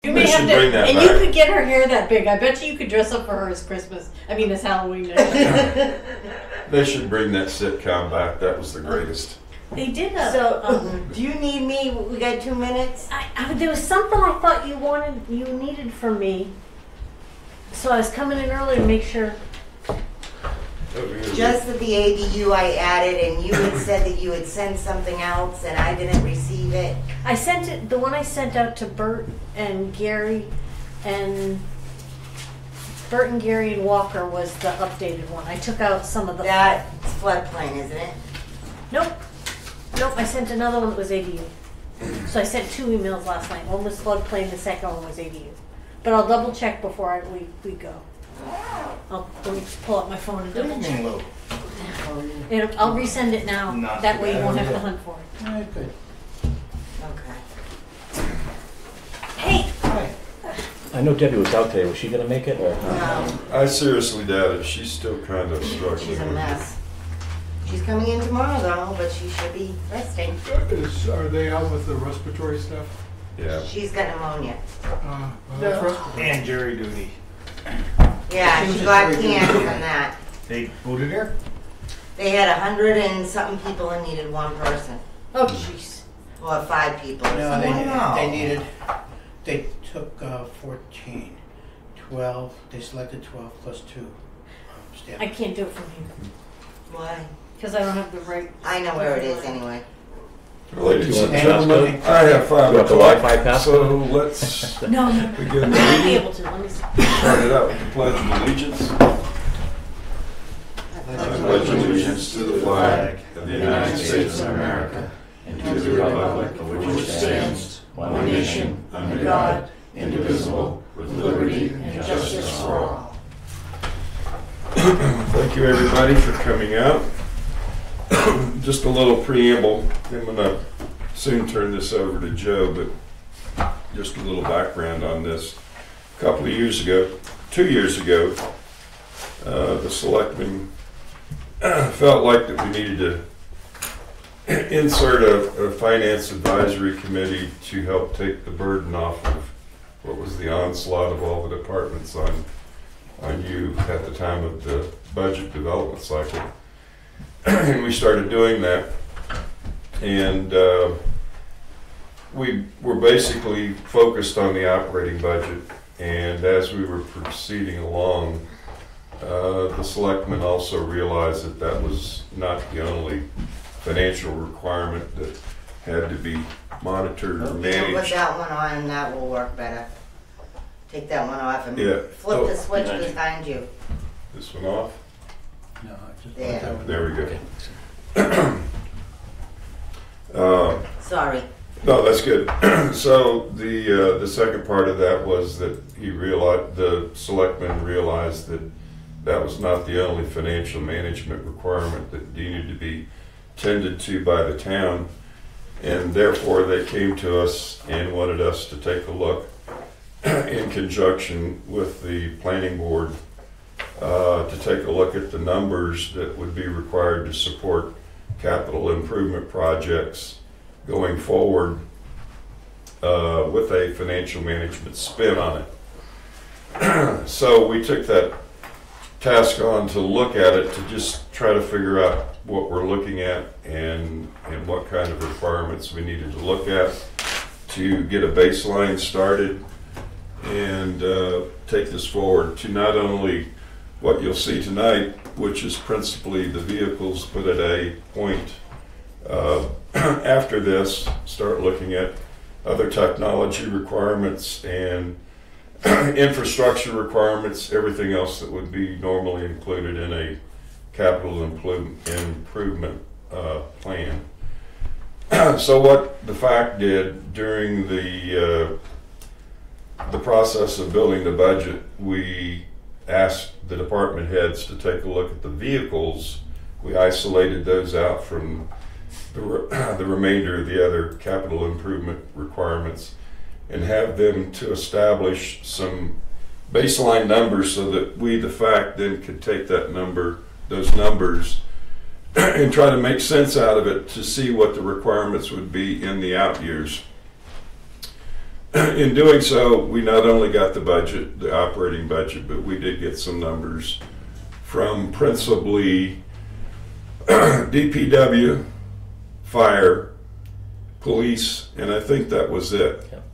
You They may have should to, bring that and back. you could get her hair that big. I bet you could dress up for her as Christmas. I mean, as Halloween. They should bring that sitcom back. That was the greatest. They did So, do you need me? We got 2 minutes? there was something I thought you needed from me. So I was coming in early to make sure. Just that the ADU I added, and you had said that you had sent something else, and I didn't receive it. I sent it, the one I sent out to Bert and Gary and Walker was the updated one. I took out some of the. That's floodplain, isn't it? Nope. I sent another one that was ADU. So I sent 2 emails last night. One was floodplain, the second one was ADU. But I'll double check before we go. Let me pull up my phone and double check. Lou? I'll resend it now. Not That way you bad. won't have to hunt for it. All right, good. Okay. Hey! Hi. I know Debbie was out today. Was she going to make it? Or? No, I seriously doubt it. She's still kind of struggling. she's a with it. mess. She's coming in tomorrow though, but she should be resting. Are they out with the respiratory stuff? Yeah. She's got pneumonia. Well, that's respiratory. And jury duty. Yeah, she got canned from that. They booted her? They had 100 and something people and needed 1 person. Oh, jeez. Well, 5 people. or No, something. they took 14. 12, they selected 12 plus 2. I can't do it from here. Why? Because I don't have the right. I know where it is anyway. Ladies and And gentlemen, okay. I have 5 You want the o'clock, Wi-Fi so password? let's No. begin I the might be meeting. able to. Let me see. Start it out with the Pledge of Allegiance. I pledge allegiance to the flag of the United States of America and to the republic for which it stands, one nation, under God, indivisible, with liberty and justice for all. Thank you, everybody, for coming out. Just a little preamble. I'm going to soon turn this over to Joe, but just a little background on this. A couple of years ago, 2 years ago, the selectmen felt like that we needed to insert a finance advisory committee to help take the burden off of what was the onslaught of all the departments on you at the time of the budget development cycle. And we started doing that, and we were basically focused on the operating budget. And as we were proceeding along, the selectmen also realized that that was not the only financial requirement that had to be monitored or Put managed. that one on and that will work better. Take that one off and Yeah. flip the switch Thank you. behind you. This one off? No, I just There. that one. There we go. Sorry. No, that's good. So the second part of that was that the selectmen realized that that was not the only financial management requirement that needed to be tended to by the town, and therefore they came to us and wanted us to take a look in conjunction with the planning board to take a look at the numbers that would be required to support capital improvement projects going forward with a financial management spin on it. So we took that task on to look at it, to just try to figure out what we're looking at and what kind of requirements we needed to look at to get a baseline started and take this forward to not only what you'll see tonight, which is principally the vehicles, but at a point after this, start looking at other technology requirements and infrastructure requirements, everything else that would be normally included in a capital improvement plan. So what the FAC did during the process of building the budget, we asked the department heads to take a look at the vehicles. We isolated those out from the remainder of the other capital improvement requirements and have them to establish some baseline numbers so that we, the FAC, then could take those numbers and try to make sense out of it to see what the requirements would be in the out years. In doing so, we not only got the budget, the operating budget, but we did get some numbers from principally DPW, fire, police, and I think that was it. Yep.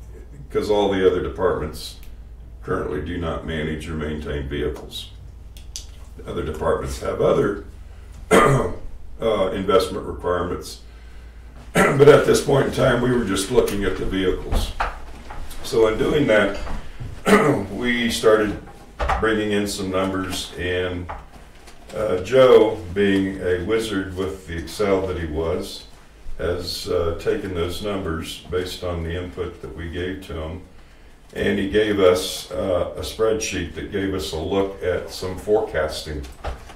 Because all the other departments currently do not manage or maintain vehicles. Other departments have other investment requirements. But at this point in time, we were just looking at the vehicles. So in doing that, we started bringing in some numbers, and Joe, being a wizard with the Excel that he was, has taken those numbers based on the input that we gave to him, and he gave us a spreadsheet that gave us a look at some forecasting,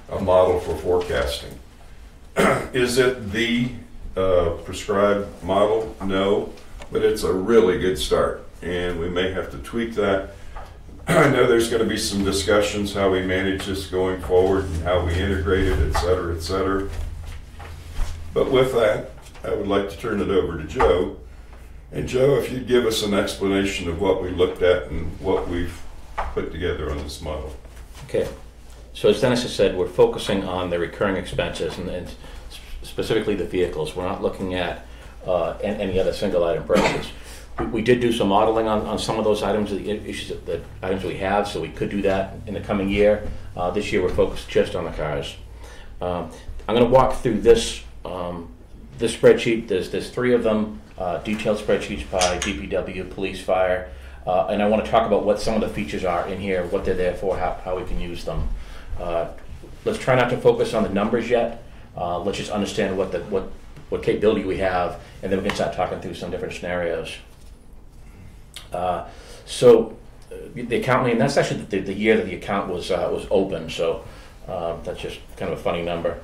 a model for forecasting. Is it the prescribed model? No, but it's a really good start, and we may have to tweak that. I know there's going to be some discussions how we manage this going forward and how we integrate it, et cetera, et cetera. But with that, I would like to turn it over to Joe. And Joe, if you'd give us an explanation of what we looked at and what we've put together on this model. Okay. So as Dennis has said, we're focusing on the recurring expenses and specifically the vehicles. We're not looking at any other single item purchases. We did do some modeling on some of those items, the issues, the items we have, so we could do that in the coming year. This year we're focused just on the cars. I'm going to walk through this spreadsheet. There's three of them, detailed spreadsheets by DPW, police, fire, and I want to talk about what some of the features are in here, what they're there for, how we can use them. Let's try not to focus on the numbers yet. Let's just understand what capability we have, and then we can start talking through some different scenarios. So the account name, that's actually the year that the account was open, so that's just kind of a funny number.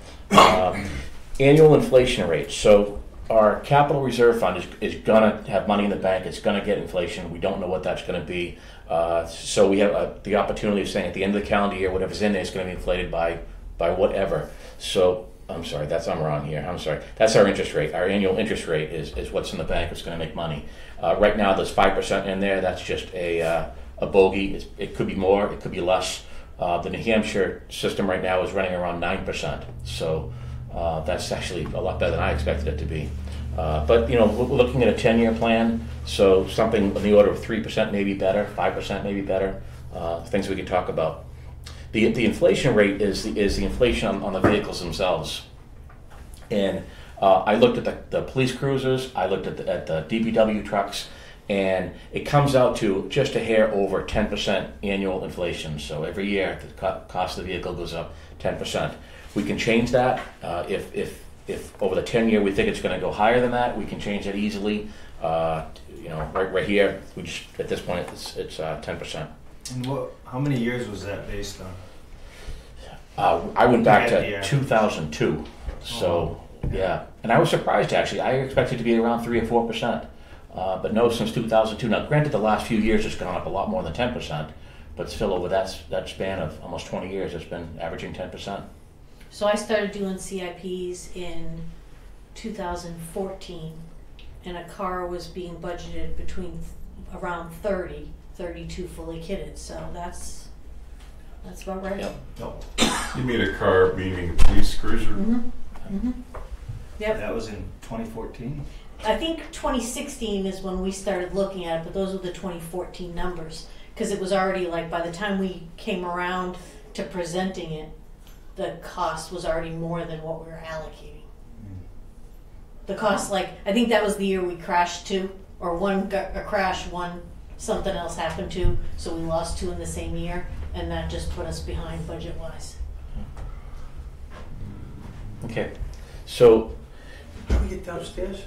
Annual inflation rate. So our capital reserve fund is going to have money in the bank. It's going to get inflation. We don't know what that's going to be. So we have the opportunity of saying at the end of the calendar year, whatever's in there is going to be inflated by whatever. So I'm sorry, I'm wrong here. I'm sorry. That's our interest rate. Our annual interest rate is what's in the bank. It's going to make money. Right now, there's 5% in there. That's just a bogey. It could be more. It could be less. The New Hampshire system right now is running around 9%. So that's actually a lot better than I expected it to be. But we're looking at a 10-year plan. So something in the order of 3% maybe better, 5% maybe better. Things we could talk about. The inflation rate is the inflation on the vehicles themselves. And I looked at the police cruisers, I looked at the DPW trucks, and it comes out to just a hair over 10% annual inflation. So every year the cost of the vehicle goes up 10%. We can change that. If over the 10-year we think it's going to go higher than that, we can change that easily. Right here, we just, at this point it's 10%. And how many years was that based on? I went back to 2002, so yeah, and I was surprised actually. I expected it to be around 3 or 4%, but no, since 2002. Now, granted, the last few years it's gone up a lot more than 10%, but still over that span of almost 20 years, it's been averaging 10%. So I started doing CIPs in 2014, and a car was being budgeted between around 32 fully kitted. So that's about right. Yep. You mean a car, meaning a police cruiser? Mm-hmm. Mm-hmm. Yep. That was in 2014? I think 2016 is when we started looking at it, but those were the 2014 numbers. Because it was already like, by the time we came around to presenting it, the cost was already more than what we were allocating. The cost, I think that was the year we crashed two, or one got a crash, one something else happened to, so we lost two in the same year, and that just put us behind budget-wise. Okay, so How do we get downstairs?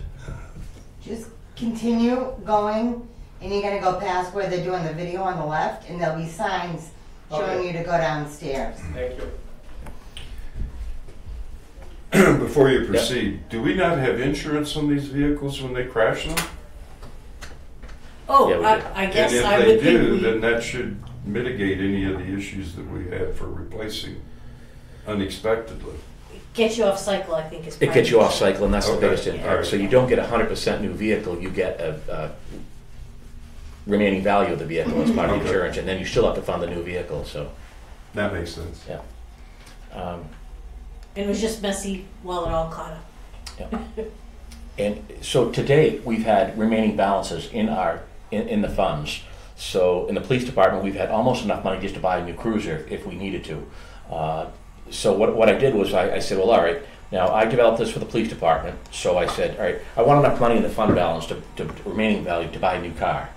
Just continue going, and you're gonna go past where they're doing the video on the left, and there'll be signs showing you to go downstairs. Thank you. Before you proceed, do we not have insurance on these vehicles when they crash them? Oh, Yeah, we did. I guess And I if would they think do, we... then that should mitigate any of the issues that we have for replacing unexpectedly. Get you off cycle, I think is it gets you off cycle, and that's the Okay. biggest impact. Alright. So you don't get a 100% new vehicle. You get remaining value of the vehicle as part of the Okay. insurance, and then you still have to fund the new vehicle, so. That makes sense. Um, And it was just messy while it all caught up. And so to date, we've had remaining balances in the funds. So in the police department, we've had almost enough money just to buy a new cruiser if we needed to. So what I did was I said, well, all right, now I developed this for the police department. So I said, all right, I want enough money in the fund balance to remaining value to buy a new car.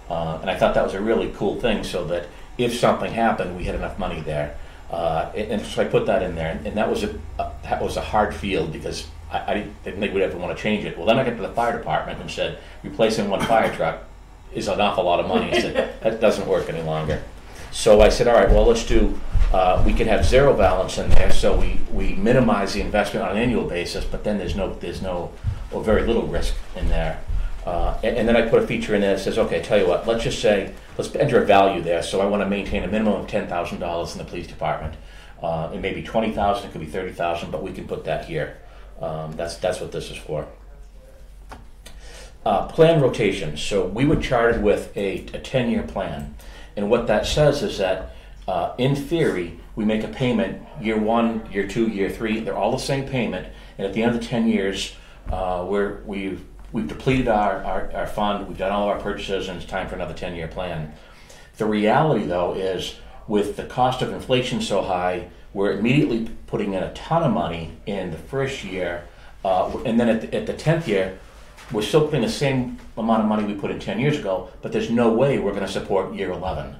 And I thought that was a really cool thing, so that if something happened, we had enough money there. And so I put that in there, and that was a hard field because I didn't think we'd ever want to change it. Well, then I got to the fire department and said, replacing one fire truck is an awful lot of money. I said, that doesn't work any longer. So I said, all right, well, let's do, we could have zero balance in there, so we minimize the investment on an annual basis, but then there's no or very little risk in there. And then I put a feature in there that says, okay, tell you what, let's enter a value there. So I want to maintain a minimum of $10,000 in the police department. It may be $20,000, it could be $30,000, but we can put that here. That's what this is for. Plan rotation. So we would chart it with a 10-year plan. And what that says is that, in theory, we make a payment year 1, year 2, year 3. They're all the same payment. And at the end of the 10 years, we've depleted our fund, we've done all of our purchases, and it's time for another 10-year plan. The reality, though, is with the cost of inflation so high, we're immediately putting in a ton of money in the first year, and then at the 10th year, we're still putting the same amount of money we put in 10 years ago, but there's no way we're going to support year 11.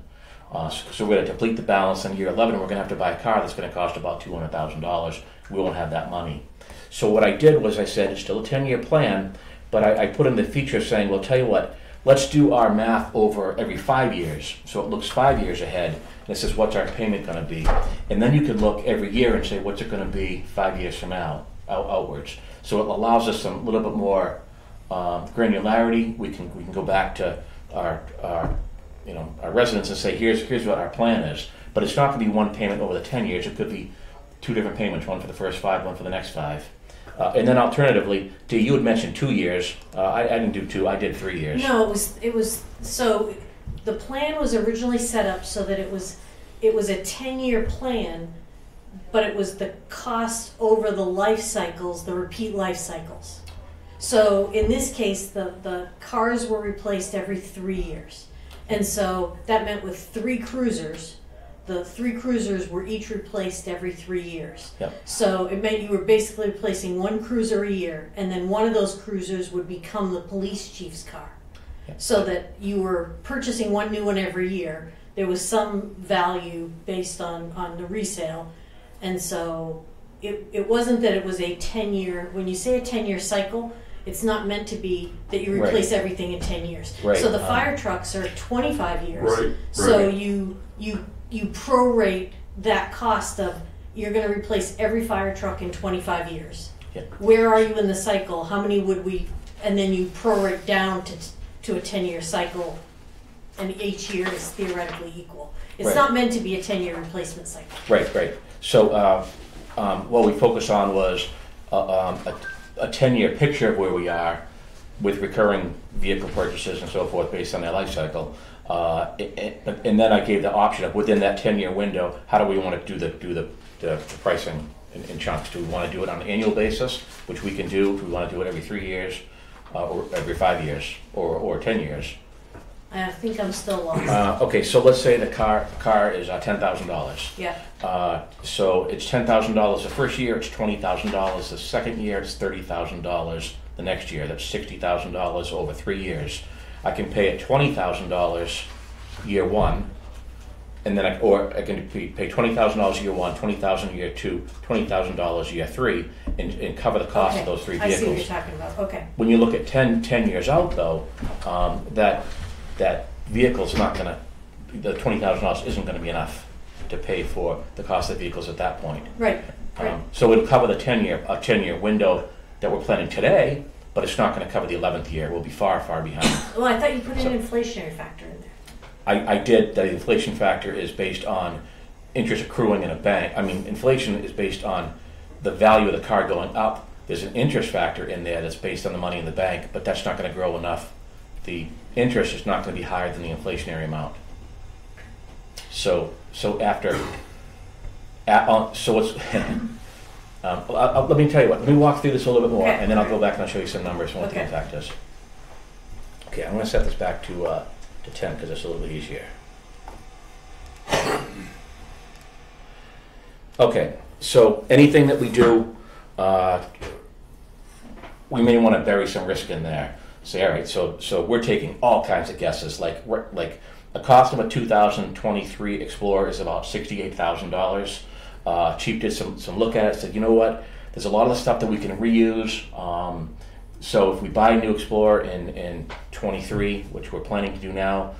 So we're going to deplete the balance in year 11, and we're going to have to buy a car that's going to cost about $200,000. We won't have that money. So what I did was I said, it's still a 10-year plan, but I put in the feature saying, well, tell you what, let's do our math over every 5 years. So it looks 5 years ahead, and it says, what's our payment going to be? And then you can look every year and say, what's it going to be 5 years from now, outwards. So it allows us some little bit more granularity. We can go back to our residents and say, here's what our plan is. But it's not going to be one payment over the 10 years. It could be 2 different payments, one for the first 5, one for the next 5. And then alternatively, you had mentioned 2 years. I didn't do 2, I did 3 years. No, it was, so the plan was originally set up so that it was a 10-year plan, but it was the cost over the life cycles, the repeat life cycles. So in this case, the cars were replaced every 3 years. And so that meant with 3 cruisers, the 3 cruisers were each replaced every 3 years. Yep. So it meant you were basically replacing 1 cruiser a year, and then one of those cruisers would become the police chief's car. Yep. So that you were purchasing one new one every year. There was some value based on the resale. And so it wasn't that it was a 10-year, when you say a 10-year cycle, it's not meant to be that you replace everything in 10 years. Right. So the fire trucks are 25 years. Right. So you prorate that cost of, you're going to replace every fire truck in 25 years. Yeah. Where are you in the cycle? How many would we, and then you prorate down to a 10-year cycle, and each year is theoretically equal. It's Right. not meant to be a 10-year replacement cycle. Right. So what we focused on was a 10-year picture of where we are with recurring vehicle purchases and so forth based on their life cycle. And then I gave the option of within that 10-year window, how do we want to do the pricing in chunks? Do we want to do it on an annual basis, which we can do? Do we want to do it every 3 years, or every 5 years, or 10 years? I think I'm still lost. Okay, so let's say the car is $10,000. Yeah. So it's $10,000 the first year, it's $20,000 the second year, it's $30,000 the next year. That's $60,000 over 3 years. I can pay it $20,000 year 1, and then I can pay $20,000 year 1, $20,000 year 2, $20,000 year 3, and cover the cost of those 3 vehicles. I see what you're talking about. Okay. When you look at 10 years out, though, that vehicle's not going to, the $20,000 isn't going to be enough to pay for the cost of the vehicles at that point. Right. So it'll cover the 10-year window that we're planning today, but it's not going to cover the 11th year. We'll be far behind. Well, I thought you put an inflationary factor in there. I did. The inflation factor is based on interest accruing in a bank. I mean, inflation is based on the value of the car going up. There's an interest factor in there that's based on the money in the bank, but that's not going to grow enough the interest is not going to be higher than the inflationary amount. So after, so it's, let me tell you what, let me walk through this a little bit more, Okay. and then I'll go back and I'll show you some numbers on what the Okay. impact is. Okay, I'm going to set this back to 10 because it's a little bit easier. Okay, so anything that we do, we may want to bury some risk in there. Say, all right, so we're taking all kinds of guesses. Like the cost of a 2023 Explorer is about $68,000. Chief did some look at it. Said, you know what? There's a lot of the stuff that we can reuse. So if we buy a new Explorer in 23, which we're planning to do now,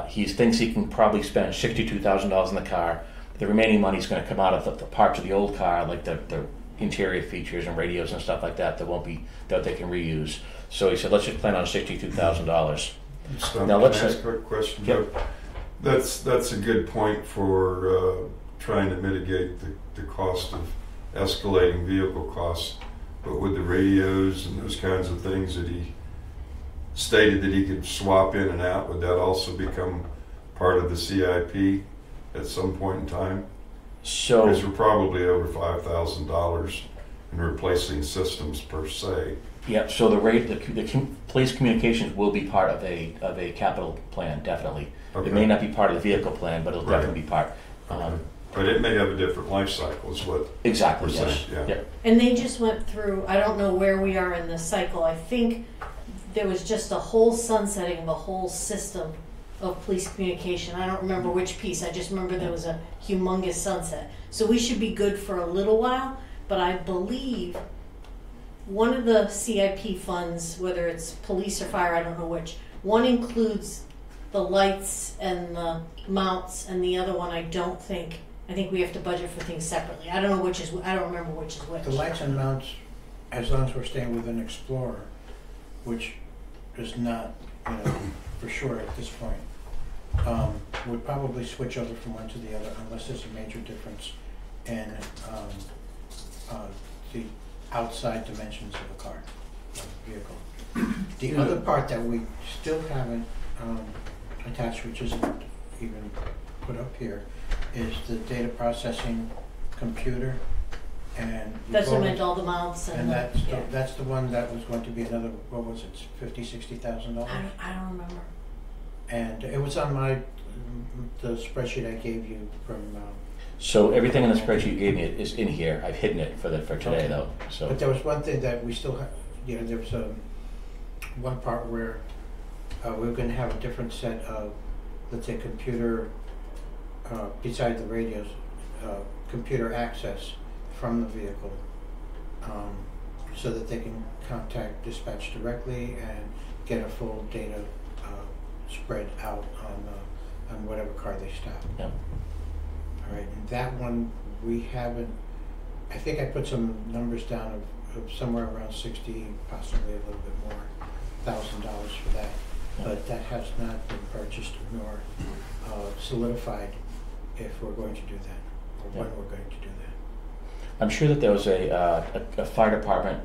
he thinks he can probably spend $62,000 in the car. The remaining money is going to come out of the parts of the old car, like the interior features and radios and stuff like that that they can reuse. So he said, let's just plan on $62,000. Now let's ask a quick question. Yep. That's a good point for trying to mitigate the cost of escalating vehicle costs. But with the radios and those kinds of things that he stated that he could swap in and out, would that also become part of the CIP at some point in time? So Because we're probably over $5,000 in replacing systems per se. yeah, so the police communications will be part of a capital plan, definitely. Okay. It may not be part of the vehicle plan, but it'll Right. definitely be part. But it may have a different life cycle, is what Exactly, we're yes. saying. Yeah. Yep. And they just went through, I don't know where we are in this cycle. I think there was just a whole sunsetting of the whole system of police communication. I don't remember which piece. I just remember there was a humongous sunset. So we should be good for a little while, but I believe one of the CIP funds, whether it's police or fire, I don't know which, one includes the lights and the mounts, and the other one I think we have to budget for things separately. I don't know which is, I don't remember which is which. The lights and mounts, as long as we're staying with an Explorer, which is not, for sure at this point, would probably switch over from one to the other unless there's a major difference in the outside dimensions of a car, of a vehicle. The other part that we still haven't attached, which isn't even put up here, is the data processing computer. And That's what meant all the mounts and that's the one that was going to be another, what was it, $50,000-$60,000? I don't remember. And it was on the spreadsheet I gave you from. So everything in the spreadsheet you gave me is in here. I've hidden it for today Okay. though. So But there was one thing that we still have. There was one part where we're going to have a different set of, let's say, computer beside the radios, computer access from the vehicle, so that they can contact dispatch directly and get a full data spread out on whatever car they stop. yeah. All right, and that one we haven't. I think I put some numbers down of somewhere around 60, possibly a little bit more, $1,000 for that. But that has not been purchased nor solidified if we're going to do that or when we're going to do that. I'm sure that there was a fire department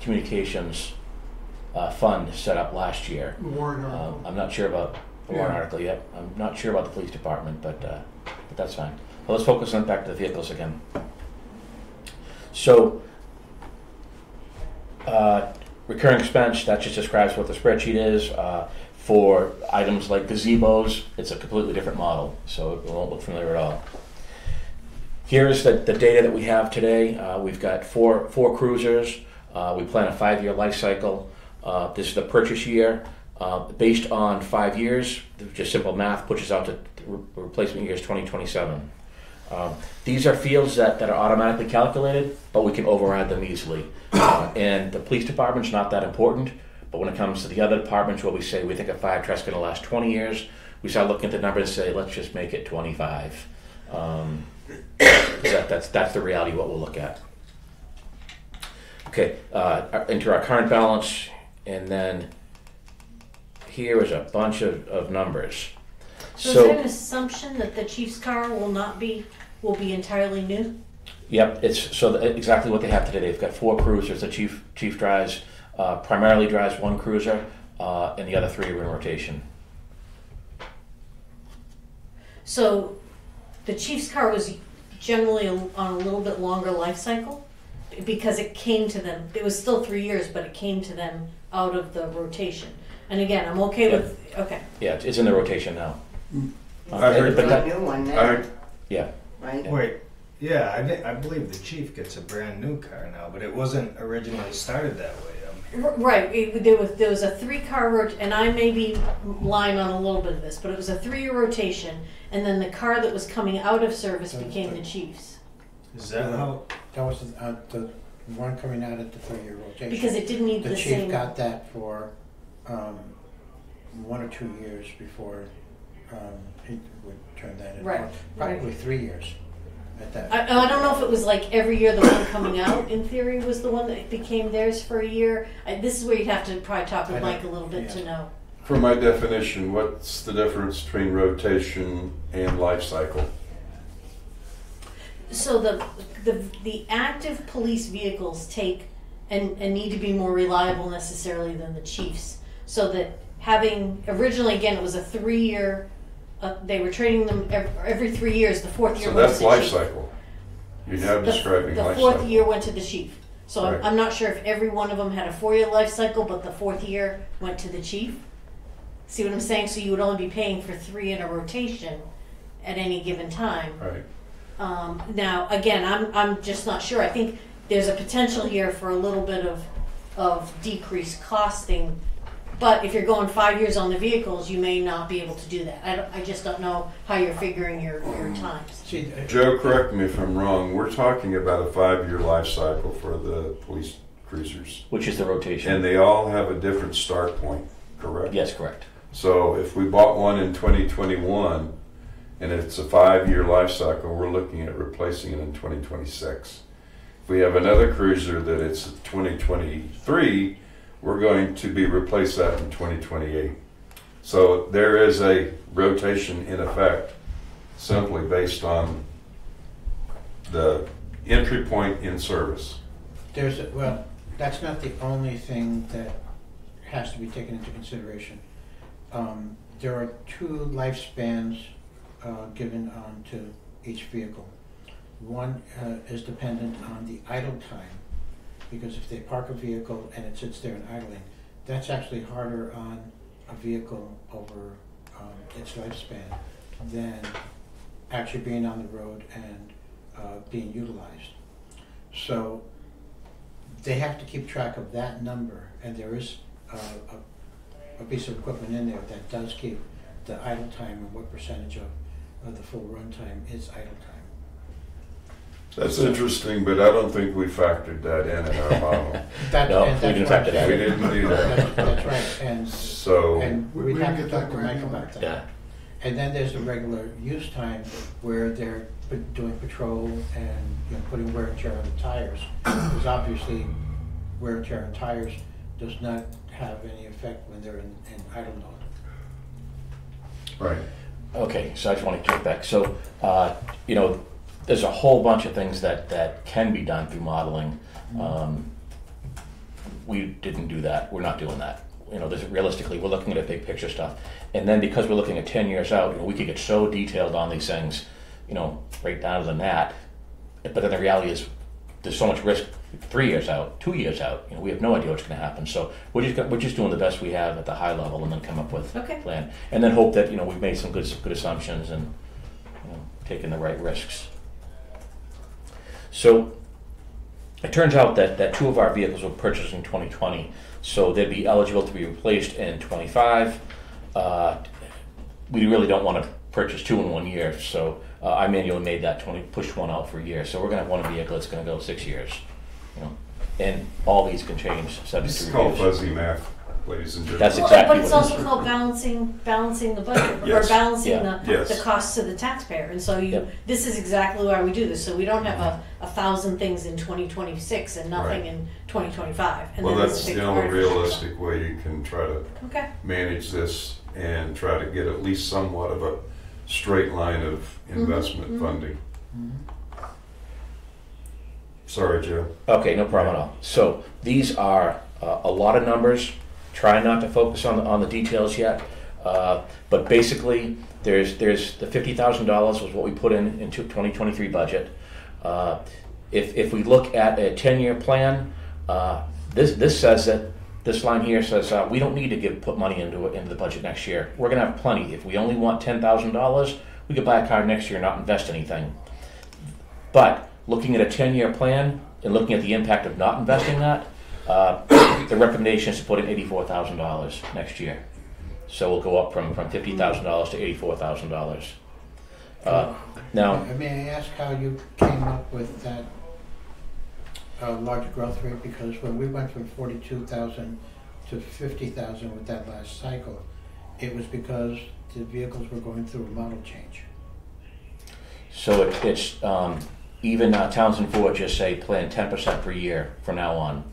communications fund set up last year. Warrant article. I'm not sure about the warrant Yeah. article yet. I'm not sure about the police department, but that's fine. Well, let's focus on back to the vehicles again. So, recurring expense, that just describes what the spreadsheet is. For items like gazebos, it's a completely different model, so it won't look familiar at all. Here's the data that we have today. We've got four cruisers. We plan a 5-year life cycle. This is the purchase year. Based on 5 years, just simple math pushes out to replacement years 2027. These are fields that are automatically calculated, but we can override them easily. And the police department's not that important, but when it comes to the other departments where we say we think a fire truck's going to last 20 years, we start looking at the number and say, let's just make it 25. That's the reality of what we'll look at. Okay, into our current balance, and then here is a bunch of numbers. So is that an assumption that the chief's car will be entirely new? Yep, it's exactly what they have today. They've got 4 cruisers. The chief drives primarily drives one cruiser. and the other 3 are in rotation. So the chief's car was generally on a little bit longer life cycle because it came to them. It was still 3 years, but it came to them out of the rotation. And again, I'm okay with, okay. Yeah, it's in the rotation now. I heard but A that, new one I now, heard, yeah, right? Wait, yeah, I believe the chief gets a brand new car now, but it wasn't originally started that way. Right, there was a 3-car and I may be lying on a little bit of this, but it was a 3-year rotation, and then the car that was coming out of service became the chief's. Is that how? That was the one coming out at the 3-year rotation. Because it didn't need The the chief same. got that for 1 or 2 years before he would turn that in. Right, Or probably right. 3 years at that. I don't know if it was like every year the one coming out, in theory, was the one that became theirs for a year. This is where you'd have to probably talk with Mike a little bit to know. for my definition, what's the difference between rotation and life cycle? So the active police vehicles take and need to be more reliable necessarily than the chief's. So that having, originally again, it was a 3-year, they were trading them every 3 years, the 4th year So went that's to the life chief. cycle. You're now describing The life 4th cycle. year went to the chief. So Right. I'm not sure if every one of them had a 4-year life cycle, but the 4th year went to the chief. See what I'm saying? So you would only be paying for 3 in a rotation at any given time. Right. Now, again, I'm just not sure. I think there's a potential here for a little bit of decreased costing. But if you're going 5 years on the vehicles, you may not be able to do that. I just don't know how you're figuring your times. See, Joe, correct me if I'm wrong. We're talking about a 5-year life cycle for the police cruisers. which is the rotation. And they all have a different start point, correct? Yes, correct. So if we bought one in 2021 and it's a 5-year life cycle, we're looking at replacing it in 2026. If we have another cruiser that it's 2023, we're going to be replace that in 2028. So there is a rotation in effect simply based on the entry point in service. well, that's not the only thing that has to be taken into consideration. There are 2 lifespans given onto each vehicle. One is dependent on the idle time, because if they park a vehicle and it sits there and idling, that's actually harder on a vehicle over its lifespan than actually being on the road and being utilized. So they have to keep track of that number, and there is a piece of equipment in there that does keep the idle time and what percentage of the full run time is idle time. That's interesting, but I don't think we factored that in our model. No, And we didn't that's factor why- that We in. didn't do that. That's right, and So, we'd We have didn't to get talk to that Mike granular. about that. Yeah. And then there's the regular use time where they're doing patrol and putting wear and tear on the tires. Because obviously wear and tear on tires does not have any effect when they're in idle mode. right. Okay, so I just want to jump back. So, there's a whole bunch of things that can be done through modeling. We didn't do that. We're not doing that. Realistically, we're looking at big picture stuff. And then because we're looking at 10 years out, we could get so detailed on these things, right down to the gnat. But then the reality is there's so much risk 3 years out, 2 years out. We have no idea what's going to happen. So we're just doing the best we have at the high level, and then come up with Okay. a plan, and then hope that we've made some good assumptions and taken the right risks. So it turns out that 2 of our vehicles were purchased in 2020, so they'd be eligible to be replaced in 25. We really don't want to purchase 2 in 1 year, so I manually made that pushed one out for a year. So we're going to have one vehicle that's going to go 6 years, and all these can change subject This to is called reviews. fuzzy math, ladies and gentlemen. That's exactly But it's what it is. also called balancing the budget, Yes. or balancing Yeah. Yes. the costs to the taxpayer. And so Yep. this is exactly why we do this. So we don't have a thousand things in 2026 and nothing Right. in 2025. And Well, then there's that's a big the only artificial realistic way you can try to sum. Okay. manage this and try to get at least somewhat of a straight line of investment funding. Sorry, Joe. Okay, no problem at all. So these are a lot of numbers. Try not to focus on the details yet, but basically, there's the $50,000 was what we put in 2023 budget. If we look at a 10-year plan, this says that this line here says we don't need to put money into the budget next year. We're going to have plenty. If we only want $10,000, we could buy a car next year and not invest anything. But looking at a 10-year plan and looking at the impact of not investing that, the recommendation is to put in $84,000 next year. So we'll go up from $50,000 to $84,000. Now, may I ask how you came up with that large growth rate? Because when we went from 42,000 to 50,000 with that last cycle, it was because the vehicles were going through a model change. So it's even Townsend Ford just say plan 10% per year from now on.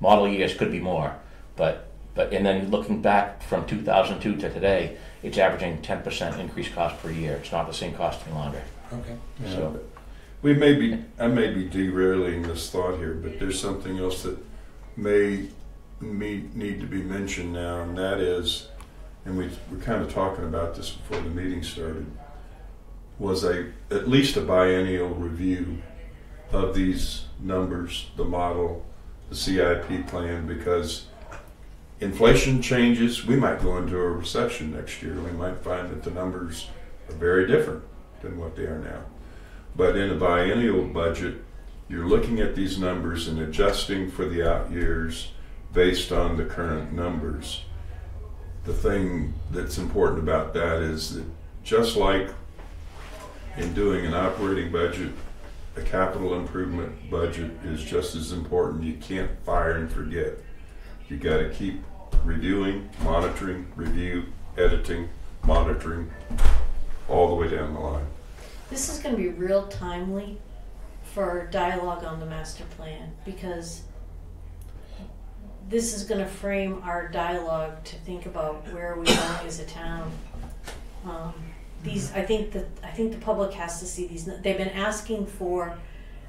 Model years could be more, but and then looking back from 2002 to today, it's averaging 10% increased cost per year. It's not the same cost any longer. Okay. Yeah, So I may be derailing this thought here, but there's something else that may need to be mentioned now, and that is, and we're kind of talking about this before the meeting started, was at least a biennial review of these numbers, the model, the CIP plan, because inflation changes. We might go into a recession next year. We might find that the numbers are very different than what they are now. But in a biennial budget, you're looking at these numbers and adjusting for the out years based on the current numbers. The thing that's important about that is that just like in doing an operating budget, a capital improvement budget is just as important. You can't fire and forget. You got to keep reviewing, monitoring, review, editing, monitoring, all the way down the line. This is going to be real timely for dialogue on the master plan, because this is going to frame our dialogue to think about where are we going as a town. I think the public has to see these. They've been asking for.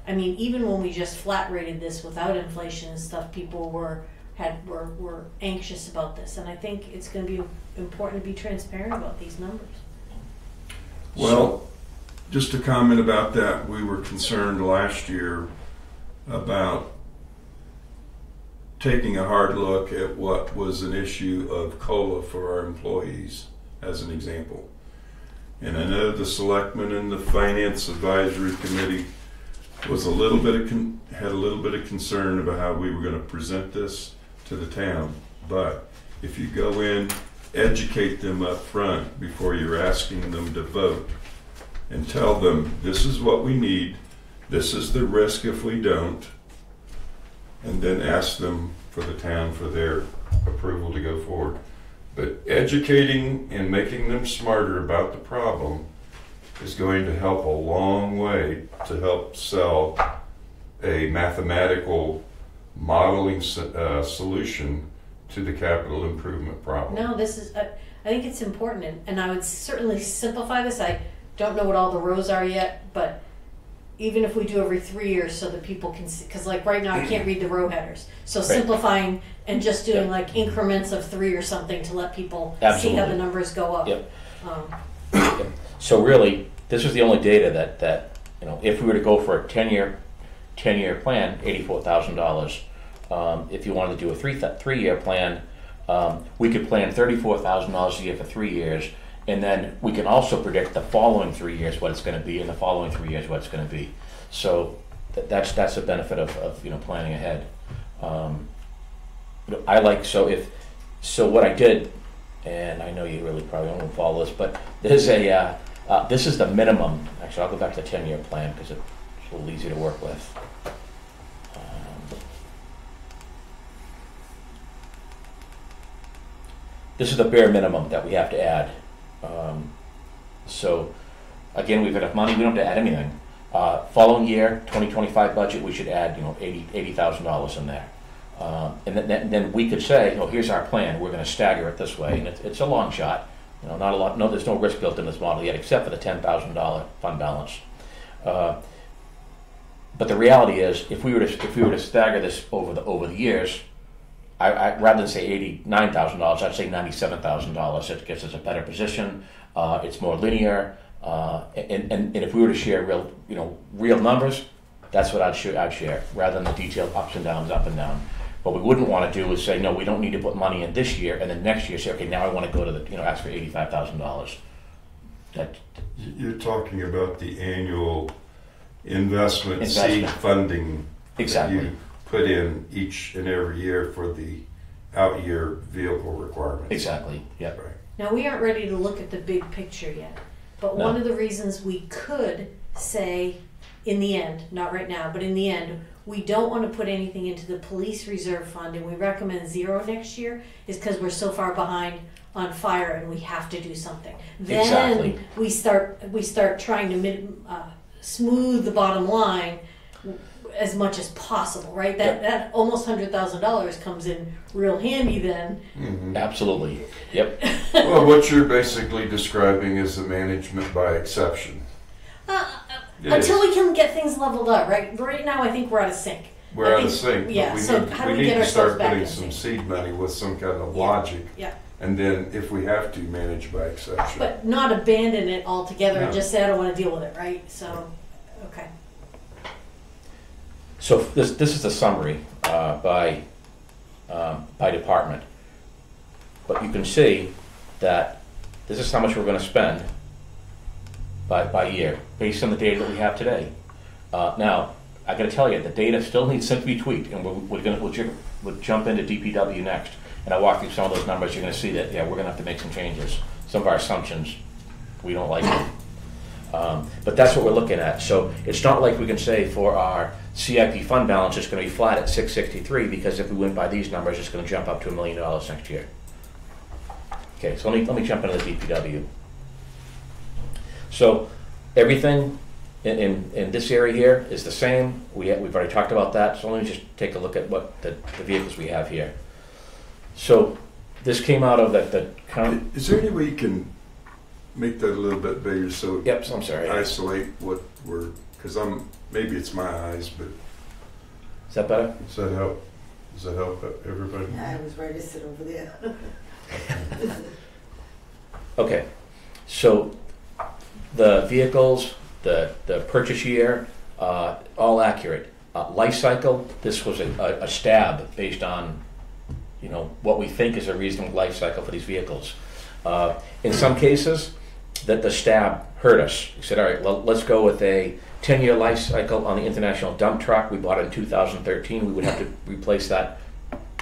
I mean, even when we just flat rated this without inflation and stuff, people were anxious about this, and I think it's going to be important to be transparent about these numbers. Well, just a comment about that. We were concerned last year about taking a hard look at what was an issue of COLA for our employees, as an example. And I know the selectmen and the finance advisory committee was had a little bit of concern about how we were going to present this to the town. But if you go in, educate them up front before you're asking them to vote, and tell them this is what we need, this is the risk if we don't, and then ask them for the town for their approval to go forward. But educating and making them smarter about the problem is going to help a long way to help sell a mathematical modeling solution to the capital improvement problem. No, this is. I think it's important, and I would certainly simplify this. I don't know what all the rows are yet, but even if we do every 3 years, so that people can see, because like right now I can't read the row headers. So simplifying and just doing like increments of 3 or something to let people see how the numbers go up. Yep. So really, this is the only data that if we were to go for a 10-year plan, $84,000. If you wanted to do a three-year plan, we could plan $34,000 a year for 3 years, and then we can also predict the following 3 years what it's going to be, and the following 3 years what it's going to be. So that's the benefit of planning ahead. What I did, and I know you really probably won't follow this, but there's this is the minimum. Actually, I'll go back to the 10-year plan because it's a little easier to work with. This is the bare minimum that we have to add. So again, we've got enough money. We don't have to add anything. Following year, 2025 budget, we should add $80,000 in there. And then we could say, here's our plan. We're going to stagger it this way, and it's a long shot. Not a lot. No, there's no risk built in this model yet, except for the $10,000 fund balance. But the reality is, if we were to stagger this over the years, rather than say $89,000, I'd say $97,000. It gets us a better position. It's more linear, and if we were to share real numbers, that's what I'd share, rather than the detailed ups and downs, up and down. What we wouldn't want to do is say, no, we don't need to put money in this year, and then next year say, okay, now I want to go to ask for $85,000. You're talking about the annual investment seed funding exactly. that you put in each and every year for the out-year vehicle requirements. Exactly, yeah. Right. Now, we aren't ready to look at the big picture yet, but No. one of the reasons we could say, in the end, not right now, but in the end, we don't want to put anything into the police reserve fund, and we recommend 0 next year, is because we're so far behind on fire and we have to do something. Then Exactly. we start trying to smooth the bottom line as much as possible, right? That almost $100,000 comes in real handy then. Mm-hmm. Absolutely, yep. Well, what you're basically describing is the management by exception. It Until is. we can get things leveled up, right? Right now, I think we're out of sync. We're I out of think- sync. but yeah, we so need, how do we we need get to ourselves start back putting in some sync? seed money with some kind of Yeah. logic, Yeah, and then if we have to, manage by exception. but not abandon it altogether and No. just say, I don't want to deal with it, right? So, okay. So this is the summary by department. But you can see that this is how much we're going to spend by year, based on the data that we have today. Now, I got to tell you, the data still needs to be tweaked, and we'll jump into DPW next. And I walk through some of those numbers. You're going to see that, yeah, we're going to have to make some changes. Some of our assumptions, we don't like it. But that's what we're looking at. So it's not like we can say for our CIP fund balance, it's going to be flat at 663, because if we went by these numbers, it's going to jump up to $1 million next year. Okay, so let me jump into the DPW. So everything in this area here is the same. We've already talked about that. So let me just take a look at what the vehicles we have here. So this came out of the county. Is there any way you can make that a little bit bigger so Yep, so I'm sorry. isolate what we're, because maybe it's my eyes, but Is that better? does that help? Does that help everybody? I was ready to sit over there. Okay, so the vehicles, the purchase year, all accurate. Life cycle, this was a stab based on, what we think is a reasonable life cycle for these vehicles. In some cases, that the stab hurt us. We said, all right, well, let's go with a 10-year life cycle on the international dump truck. We bought it in 2013. We would have to replace that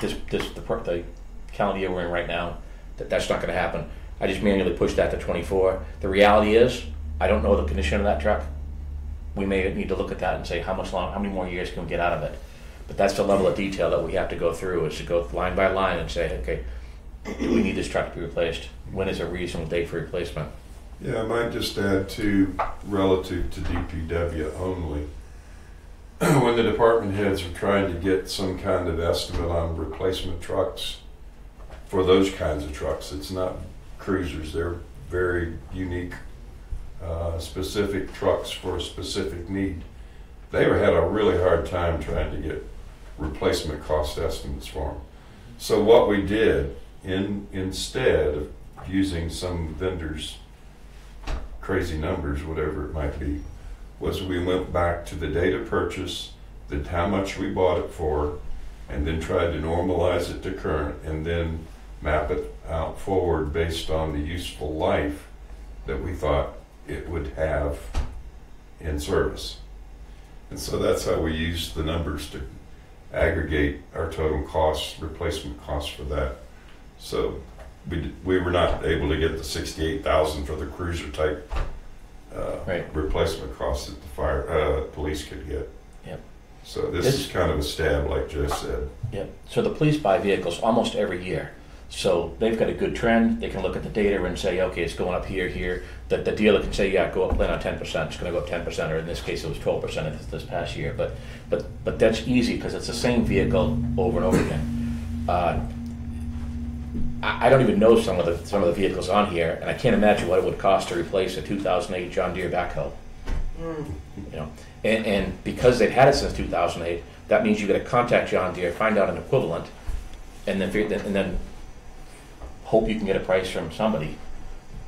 the calendar year we're in right now. That's not going to happen. I just manually pushed that to 24. The reality is, I don't know the condition of that truck. We may need to look at that and say how many more years can we get out of it. But that's the level of detail that we have to go through, is to go line by line and say, okay, do we need this truck to be replaced? When is a reasonable date for replacement? Yeah, I might just add too, relative to DPW only. When the department heads are trying to get some kind of estimate on replacement trucks, for those kinds of trucks, it's not cruisers, they're very unique, specific trucks for a specific need. They had a really hard time trying to get replacement cost estimates for them. So what we did, instead of using some vendors' crazy numbers, whatever it might be, was we went back to the date of purchase, how much we bought it for, and then tried to normalize it to current, and then map it out forward based on the useful life that we thought it would have in service. And so that's how we used the numbers to aggregate our total costs, replacement costs for that. So we were not able to get the $68,000 for the cruiser type Right. replacement costs that the police could get. Yep. So this is kind of a stab, like Jeff said. Yep. So the police buy vehicles almost every year. So they've got a good trend. They can look at the data and say, okay, it's going up here. That the dealer can say, yeah, go up, plan on 10%. It's going to go up 10%, or in this case, it was 12% this past year. But that's easy because it's the same vehicle over and over again. I don't even know some of the vehicles on here, and I can't imagine what it would cost to replace a 2008 John Deere backhoe. And because they've had it since 2008, that means you've got to contact John Deere, find out an equivalent, and then hope you can get a price from somebody.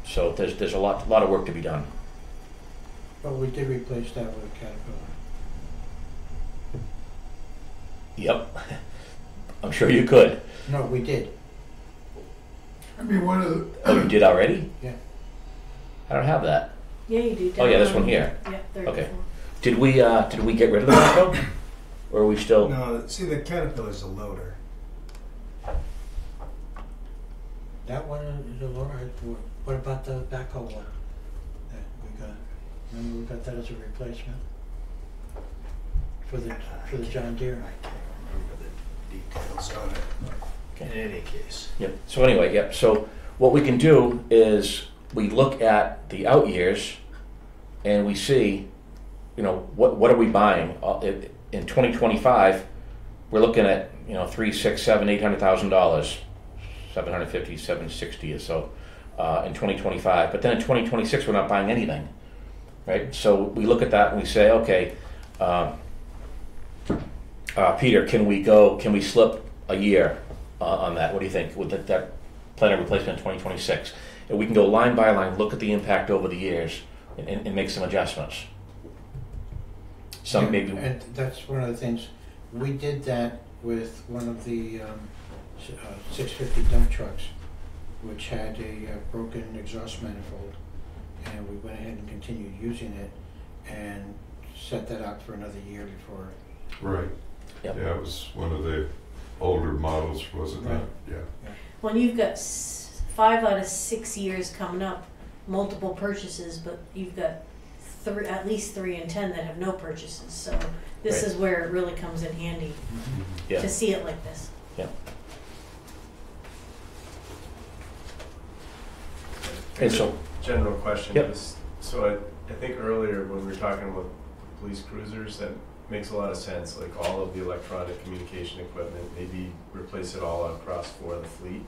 So there's a lot of work to be done. But we did replace that with a Caterpillar. Yep, I'm sure you could. No, we did. I mean, one of the, Oh, you did already? Yeah. I don't have that. Yeah, you do. Oh yeah, this down one on- here. Yeah, Okay. 34. Did we get rid of the backhoe, or are we still? No, see, the Caterpillar's a loader. That one is a lower. What about the backhoe one that we got? Remember we got that as a replacement for the John Deere. I can't remember the details on it. Okay. In any case. Yep. So anyway, yep. So what we can do is we look at the out years, and we see, what are we buying in 2025? We're looking at $300,000, $600,000, $800,000, $750,000, $760,000 or so in 2025. But then in 2026, we're not buying anything, right? So we look at that and we say, okay, Peter, can we slip a year on that? What do you think? With that plan of replacement in 2026? And we can go line by line, look at the impact over the years, and make some adjustments. Some maybe. And that's one of the things, we did that with one of the 650 dump trucks, which had a broken exhaust manifold, and we went ahead and continued using it and set that out for another year before. Right. Yep. Yeah, it was one of the older models, was it not? Right. Yeah. When you've got 5 out of 6 years coming up, multiple purchases, but you've got at least 3 in 10 that have no purchases. So this Right. is where it really comes in handy Yeah. to see it like this. Yeah. And so. General question. Yep. So I think earlier when we were talking about police cruisers, that makes a lot of sense. Like all of the electronic communication equipment, maybe replace it all across for the fleet.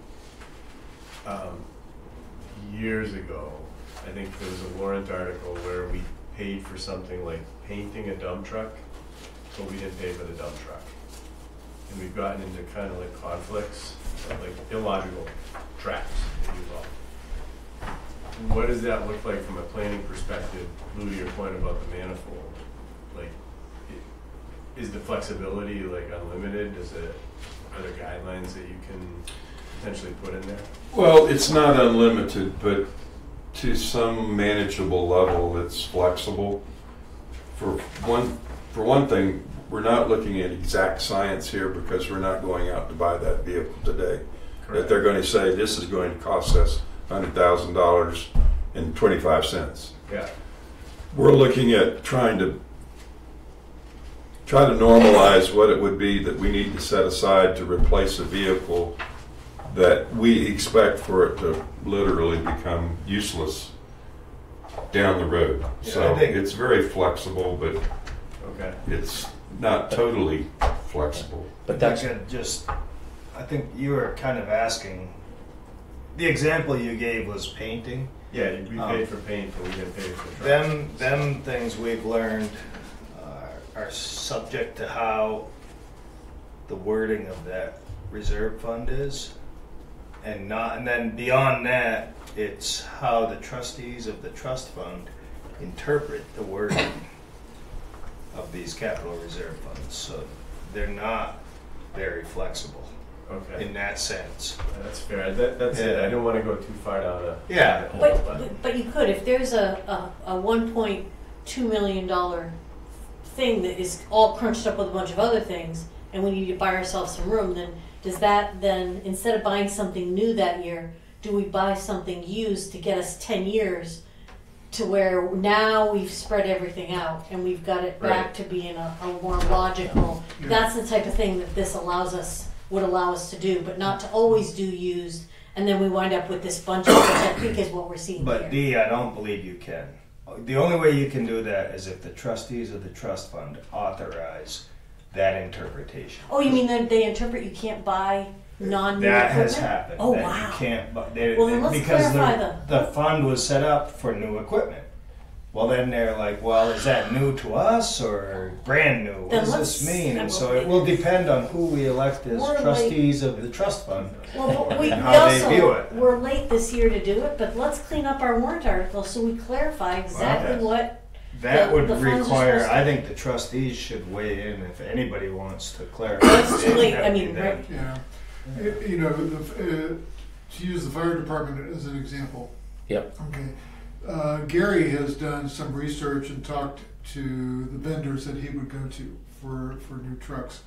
Years ago, I think there was a warrant article where we paid for something like painting a dump truck, but we didn't pay for the dump truck. And we've gotten into kind of like conflicts, like illogical traps, if you will. What does that look like from a planning perspective? Lou, your point about the manifold, like, is the flexibility like unlimited? Are there guidelines that you can potentially put in there? Well, it's not unlimited, but to some manageable level, it's flexible. For one thing, we're not looking at exact science here because we're not going out to buy that vehicle today. That they're going to say this is going to cost us $100,000 and 25 cents. Yeah. We're looking at trying to normalize what it would be that we need to set aside to replace a vehicle that we expect for it to literally become useless down the road. Yeah, So I think- it's very flexible, but Okay. it's not totally flexible. But that's. I think you were kind of asking, the example you gave was painting. Yeah, we paid for paint, but we didn't pay for trucks. Them things we've learned are subject to how the wording of that reserve fund is, and then beyond that, it's how the trustees of the trust fund interpret the wording of these capital reserve funds. So they're not very flexible Okay. in that sense. That's fair. That's it. I didn't want to go too far down a Yeah. But you could, if there's a $1.2 million thing that is all crunched up with a bunch of other things, and we need to buy ourselves some room, then does that then, instead of buying something new that year, do we buy something used to get us 10 years to where now we've spread everything out and we've got it back Right. to being a more logical, that's the type of thing that this would allow us to do, but not to always do used, and then we wind up with this bunch of, which I think is what we're seeing But here. D, I don't believe you can. The only way you can do that is if the trustees of the trust fund authorize that interpretation. Oh, you mean that they interpret you can't buy non-new That equipment? has happened. Oh, that wow. You can't. Well, then let's because clarify the fund was set up for new equipment, well, then they're like, well, is that new to us or brand new? What Then does let's- this mean? And so it will depend on who we elect as We're trustees of the trust fund. Well, but we And how they view also, it. we're late this year to do it, but let's clean up our warrant article so we clarify exactly yes. what, That The- would the funds are require, supposed to- I think the trustees should weigh in if anybody wants to clarify. It's too late, I That would be mean, them. right. Yeah, you know, to use the fire department as an example. Yep. Okay, Gary has done some research and talked to the vendors that he would go to for new trucks.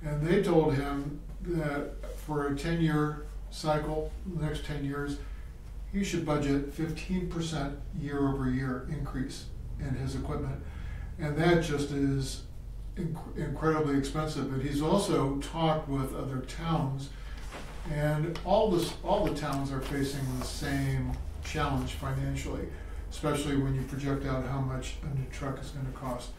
And they told him that for a 10-year cycle, the next 10 years, he should budget 15% year-over-year increase in his equipment. And that just is incredibly expensive. But he's also talked with other towns, and all the towns are facing the same challenge financially, especially when you project out how much a new truck is going to cost.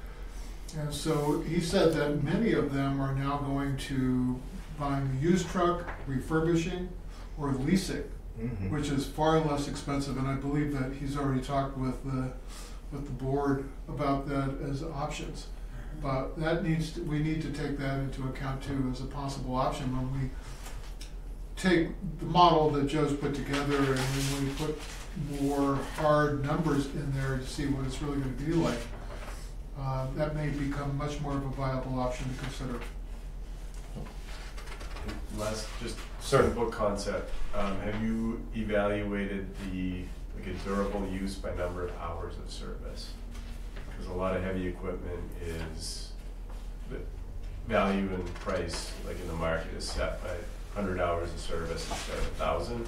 And so he said that many of them are now going to buying a used truck, refurbishing, or leasing, Mhm. which is far less expensive. And I believe that he's already talked with the board about that as options. But that we need to take that into account too as a possible option when we take the model that Joe's put together and when we put more hard numbers in there to see what it's really going to be like. That may become much more of a viable option to consider. Last, just simple concept. Have you evaluated like a durable use by number of hours of service? Because a lot of heavy equipment is, the value and price, like in the market, is set by 100 hours of service instead of 1,000.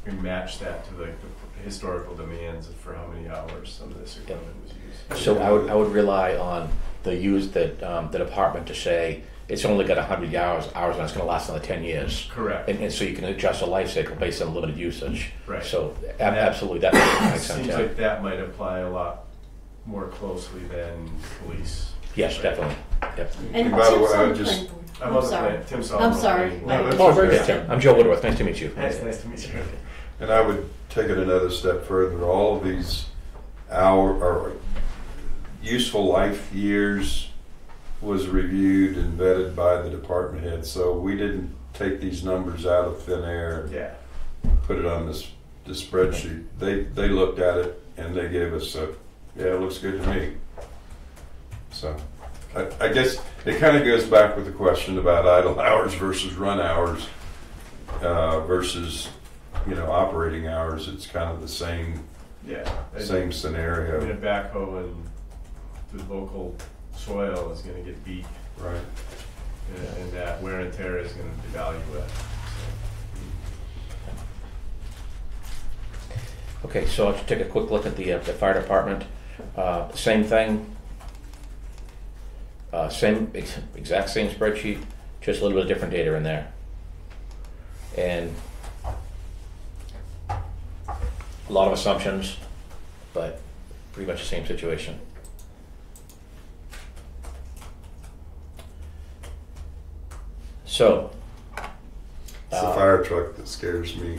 We match that to like the historical demands for how many hours some of this equipment was used. So I would rely on the the department to say, it's only got 100 hours and it's gonna last another 10 years. Correct. And so you can adjust the life cycle based on limited usage. Right. So That- absolutely, that makes sense, Seems yeah. like that might apply a lot more closely than police. Yes, definitely, yep. and By the way, Tim's I on the just- planning board. I'm I'm on the sorry. plan. Tim's I'm on the sorry. planning No, board. that's Oh, very okay. good, Tim. I'm Joe Woodworth, nice to meet you. Nice to meet you. And I would take it another step further. All of these or useful life years was reviewed and vetted by the department head. So we didn't take these numbers out of thin air and Yeah. put it on this spreadsheet. They looked at it and they gave us yeah, it looks good to me. So I guess it kind of goes back with the question about idle hours versus run hours versus operating hours. It's kind of the same Yeah. same I mean, scenario, a backhoe and the local soil is gonna get beat, right? and that wear and tear is gonna devalue it. Okay, so I'll just take a quick look at the fire department. Same thing. Exact same spreadsheet, just a little bit of different data in there. And a lot of assumptions, but pretty much the same situation. So. It's the fire truck that scares me.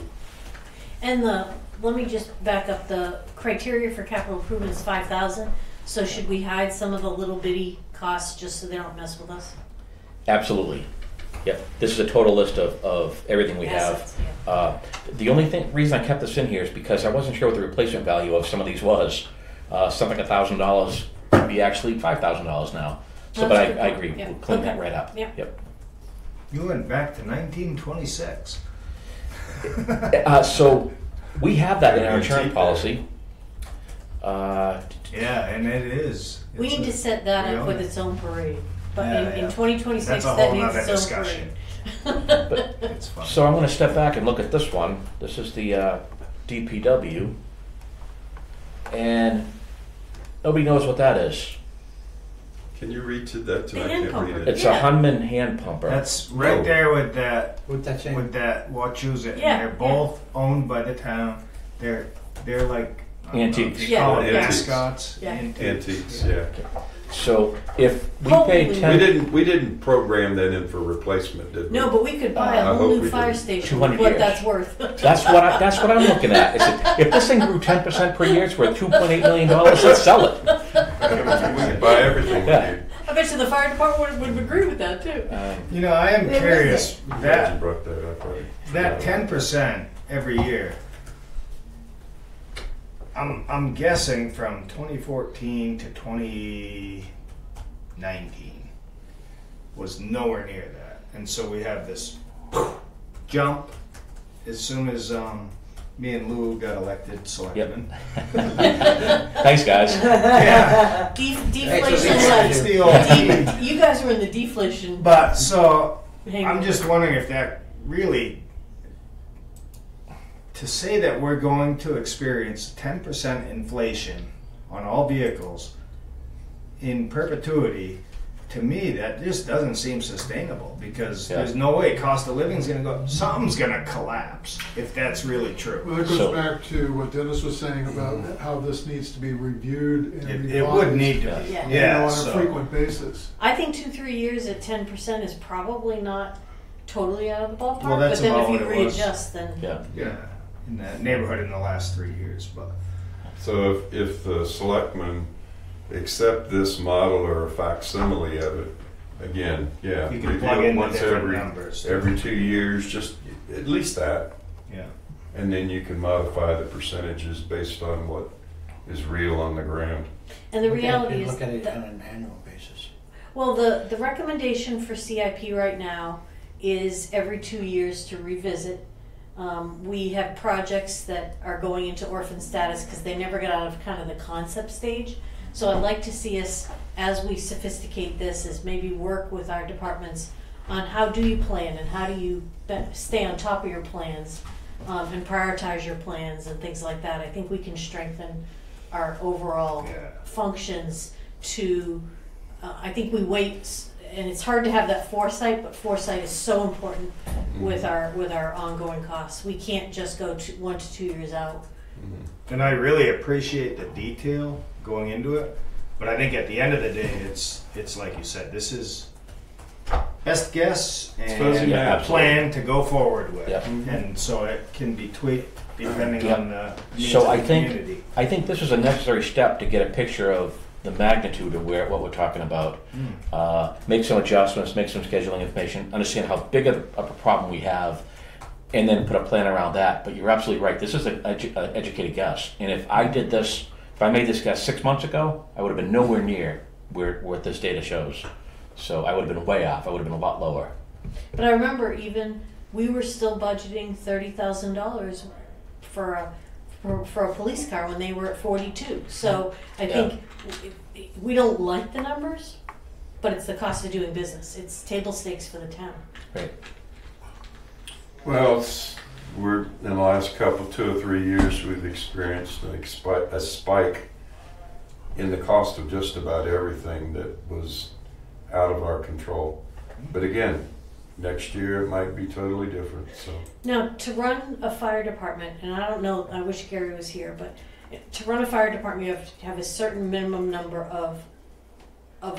And let me just back up, the criteria for capital improvement is 5,000, so should we hide some of the little bitty costs just so they don't mess with us? Absolutely. Yep. This is a total list of everything we have. Assets, yeah. The only reason I kept this in here is because I wasn't sure what the replacement value of some of these was. Something like $1,000 could be actually $5,000 now. So, but That's a good I point. agree. Yeah. We'll clean that Okay. right up. Yeah. Yep. You went back to 1926. So we have that in our Antique insurance there. policy. Yeah, and it is. We It's need a- to set that we up own with it. its own parade, but Yeah, in yeah. 2026, That's a that whole needs nother its own discussion. parade. It's fun. So I'm going to step back and look at this one. This is the DPW, and nobody knows what that is. Can you read to that? The I hand can't read pumper. it. It's Yeah. a Hunman hand pumper. That's right Oh. there with that With that same, Wachusett. Yeah, They're both owned by the town. They're like I don't know, Antiques. you call Yeah, them yeah. mascots. Yeah. Antiques. Antiques, yeah. So if we pay Holy- 10, We didn't program that in for replacement, did we? No, but we could buy a I whole hope new we fire didn't. station 200 with what years. that's worth. that's what I'm looking at. If this thing grew 10% per year, it's worth $2.8 million. Let's sell it. We could buy everything we Yeah. need. I bet you the fire department would agree with that too. You know, I am Where is curious, Glad you that, brought that up, right? that 10% every year, I'm guessing from 2014 to 2019 was nowhere near that. And so we have this jump as soon as me and Lou got elected selectmen. Thanks, guys. Yeah. Deflation It's light. the old team. You guys were in the deflation. But so hang I'm on. just wondering if that really, to say that we're going to experience 10% inflation on all vehicles in perpetuity, to me, that just doesn't seem sustainable, because Yeah. there's no way cost of living is going to go, something's going to collapse if that's really true. Well, that goes So- back to what Dennis was saying about how this needs to be reviewed and revised. It would need to Yeah. be. Yeah. Yeah. On a so- frequent basis. I think 2-3 years at 10% is probably not totally out of the ballpark. Well, that's but then about if you what it was. readjust, then Yeah. Yeah. In that neighborhood in the last 3 years. But So if the selectmen accept this model or a facsimile of it, again, yeah. you can review plug it in the once different numbers. every 2 years, just at least that. Yeah. And then you can modify the percentages based on what is real on the ground. and the Look at it- reality is Look at it that- on an annual basis. well, the recommendation for CIP right now is every 2 years to revisit. We have projects that are going into orphan status because they never got out of kind of the concept stage. So I'd like to see us, as we sophisticate this, is maybe work with our departments on how do you plan and how do you stay on top of your plans, and prioritize your plans and things like that. I think we can strengthen our overall Yeah. functions to, I think we wait, and it's hard to have that foresight, but foresight is so important with our ongoing costs. We can't just go 1 to 2 years out. And I really appreciate the detail going into it, but I think at the end of the day, it's like you said, this is best guess fuzzy and math. a plan to go forward with, Yeah. and so it can be tweaked depending Yeah. on the needs So of I the think- community. I think this is a necessary step to get a picture of the magnitude of what we're talking about. Make some adjustments, make some scheduling information, understand how big of a problem we have, and then put a plan around that. But you're absolutely right. This is an educated guess. And if I did this, if I made this guess 6 months ago, I would have been nowhere near what this data shows. So I would have been way off. I would have been a lot lower. But I remember even we were still budgeting $30,000 for a police car when they were at 42. So I think we don't like the numbers, but it's the cost of doing business. It's table stakes for the town. Right. Well, we're in the last 2 or 3 years, we've experienced a spike in the cost of just about everything that was out of our control. But again, next year it might be totally different. So Now, to run a fire department, and I don't know, I wish Gary was here, but to run a fire department, you have to have a certain minimum number of